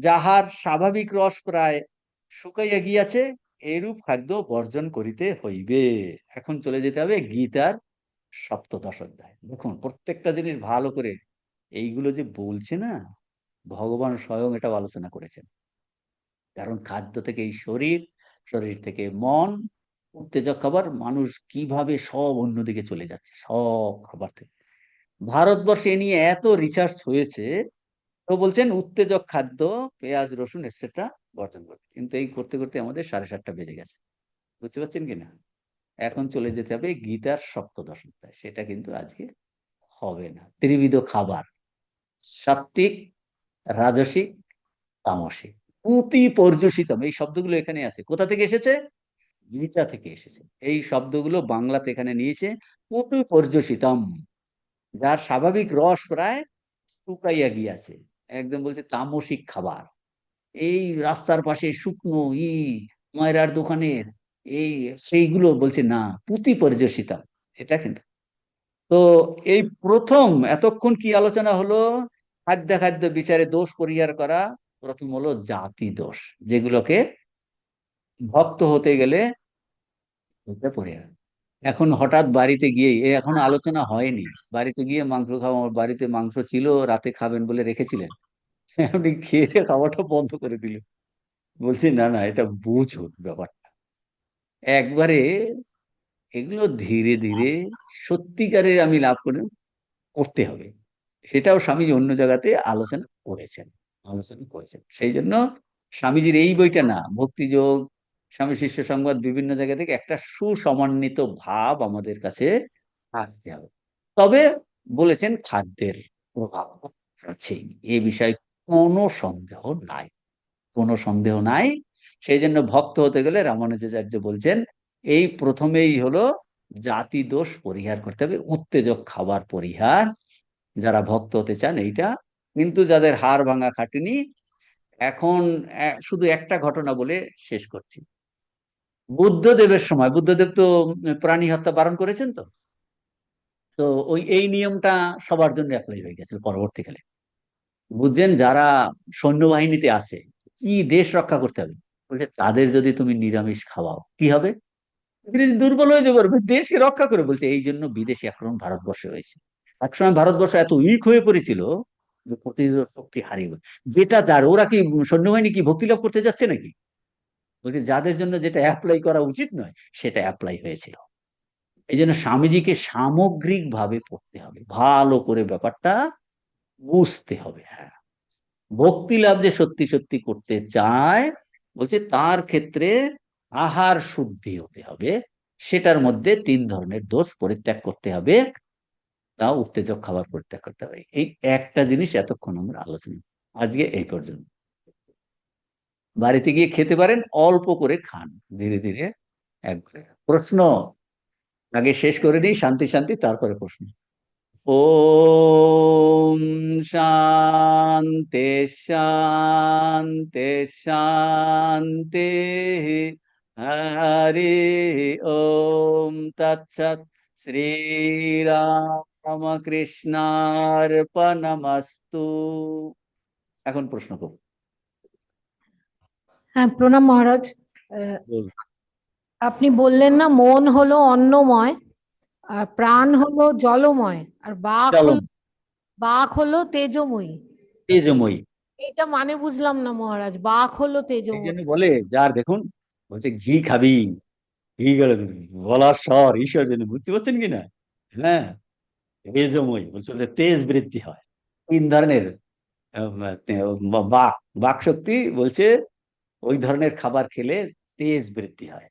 যাহার স্বাভাবিক রস প্রায় শুকাইয়া গিয়াছে, এরূপ খাদ্য বর্জন করিতে হইবে। এখন চলে যেতে হবে গীতার সপ্তদশ অধ্যায়। দেখুন প্রত্যেকটা জিনিস ভালো করে, এইগুলো যে বলছে না, ভগবান স্বয়ং এটা আলোচনা করেছেন। কারণ খাদ্য থেকে এই শরীর, শরীর থেকে মন, উত্তেজক খাবার, মানুষ কিভাবে সব অন্যদিকে চলে যাচ্ছে সব খাবার থেকে। ভারতবর্ষে এ নিয়ে এত রিসার্চ হয়েছে, তো বলছেন উত্তেজক খাদ্য, পেঁয়াজ রসুন এটসেট্রা বর্জন করতে। কিন্তু এই করতে করতে আমাদের 7:30 বেজে গেছে, বুঝতে পারছেন কিনা? এখন চলে যেতে হবে গীতার সপ্তদশ অধ্যায়, সেটা কিন্তু আজকে হবে না। ত্রিবিধ খাবার, সাত্বিক, রাজসিক, তামসিক, পুতি পর্যুষিতম, এই শব্দগুলো এখানে আছে। কোথা থেকে এসেছে? গীতা থেকে এসেছে। এই শব্দগুলো বাংলাতে এখানে নিয়েছে। পুতি পর্যুষিতম, যার স্বাভাবিক রস প্রায় শুকাইয়া গিয়াছে। একদম বলছে তামসিক খাবার, এই রাস্তার পাশে শুকনো ময়রার দোকানের এই সেইগুলো বলছে না, পুঁতি পর্যসিতা, এটা কিন্তু। তো এই প্রথম এতক্ষণ কি আলোচনা হলো? খাদ্য খাদ্য বিচারে দোষ পরিহার করা। প্রথম হলো জাতি দোষ, যেগুলোকে ভক্ত হতে গেলে এটা পরিহার। এখন হঠাৎ বাড়িতে গিয়ে, এখন আলোচনা হয়নি, বাড়িতে গিয়ে মাংস খাওয়া, আমার বাড়িতে মাংস ছিল, রাতে খাবেন বলে রেখেছিলেন, আপনি খেয়ে খাওয়াটা বন্ধ করে দিল। বলছি না না, এটা বুঝুন ব্যাপারটা একবারে। এগুলো ধীরে ধীরে সত্যিকারের আমি লাভ করে করতে হবে। সেটাও স্বামীজি অন্য জায়গাতে আলোচনা করেছেন। সেই জন্য স্বামীজির এই বইটা না, ভক্তিযোগ, স্বামী শিষ্য সংবাদ, বিভিন্ন জায়গা থেকে একটা সুসমন্বিত ভাব আমাদের কাছে থাকতে হবে। তবে বলেছেন খাদ্যের প্রভাব আছে, এ বিষয়ে কোনো সন্দেহ নাই, কোনো সন্দেহ নাই। সেই জন্য ভক্ত হতে গেলে রামানুজাচার্য বলছেন এই প্রথমেই হলো জাতি দোষ পরিহার করতে হবে, উত্তেজক খাবার পরিহার, যারা ভক্ত হতে চান এইটা। কিন্তু যাদের হাড় ভাঙা খাটেনি, এখন শুধু একটা ঘটনা বলে শেষ করছি। বুদ্ধদেবের সময়, বুদ্ধদেব তো প্রাণী হত্যা বারণ করেছেন তো। তো এই নিয়মটা সবার জন্য অ্যাপ্লাই হয়ে গেছিল পরবর্তীকালে। বুঝছেন, যারা সৈন্যবাহিনীতে আছে, কি দেশ রক্ষা করতে হবে, বলে তাদের যদি তুমি নিরামিষ খাওয়াও কি হবে? ধীরে ধীরে দুর্বল হয়ে যাবে, দেশকে রক্ষা করে। বলছে এই জন্য বিদেশি আক্রমণ ভারতবর্ষে হয়েছে। একসময় ভারতবর্ষ এত উইক হয়ে পড়েছিল যে প্রতিরোধ শক্তি হারিয়ে গেছে। যেটা যার, ওরা কি সৈন্যবাহিনী কি ভক্তি লাভ করতে যাচ্ছে নাকি? বলছে যাদের জন্য যেটা অ্যাপ্লাই করা উচিত নয়, সেটা অ্যাপ্লাই হয়েছিল। এই জন্য স্বামীজিকে সামগ্রিক ভাবে পড়তে হবে, ভালো করে ব্যাপারটা বুঝতে হবে। হ্যাঁ, ভক্তি লাভ যে সত্যি সত্যি করতে চায়, বলছে তার ক্ষেত্রে আহার শুদ্ধি হতে হবে। সেটার মধ্যে 3 ধরনের দোষ পরিত্যাগ করতে হবে, তা উত্তেজক খাবার পরিত্যাগ করতে হবে। এই একটা জিনিস এতক্ষণ আমরা আলোচনা, আজকে এই পর্যন্ত। বাড়িতে গিয়ে খেতে পারেন, অল্প করে খান, ধীরে ধীরে। এক প্রশ্ন আগে শেষ করে নিই, শান্তি শান্তি, তারপরে প্রশ্ন। ওম শান্তি শান্তি শান্তি, হরি ওম তৎসৎ। শ্রীরামকৃষ্ণার্পণমস্তু। এখন প্রশ্ন করুন। হ্যাঁ, প্রণাম মহারাজ। বলুন। আপনি বললেন না মন হলো অন্নময়, আর প্রাণ হলো জলময়, আর চলো, বাক হলো তেজময়ী। তেজময়ী। এটা মানে বুঝলাম না মহারাজ, বাক হলো এই তেজময়ী। জন্য বলে, যার দেখুন, বলছে ঘি খাবি, ঘি গেলে গলার স্বর ঈশ্বর জন্য, বুঝতে পারছেন কিনা? হ্যাঁ, তেজময়ী বলছে যে তেজ বৃদ্ধি হয়। 3 ধরনের বাক, বাক শক্তি বলছে ওই ধরনের খাবার খেলে তেজ বৃদ্ধি হয়।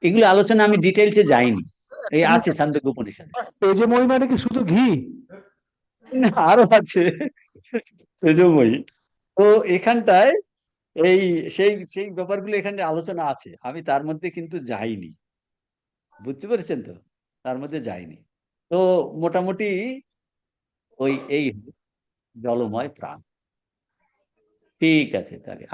এগুলো আলোচনা আমি ডিটেলসে যাইনি, এই আছে ছান্দোগ্য উপনিষদে। তেজময়ী মানে কি শুধু ঘি? না, আরো আছে তেজময়ী। তো এখানটায় এই সেই সেই ব্যাপারগুলো এখানে আলোচনা আছে, আমি তার মধ্যে কিন্তু যাইনি, বুঝতে পেরেছেন তো, তার মধ্যে যাইনি। তো মোটামুটি এই জলময় প্রাণ। ঠিক আছে তাহলে।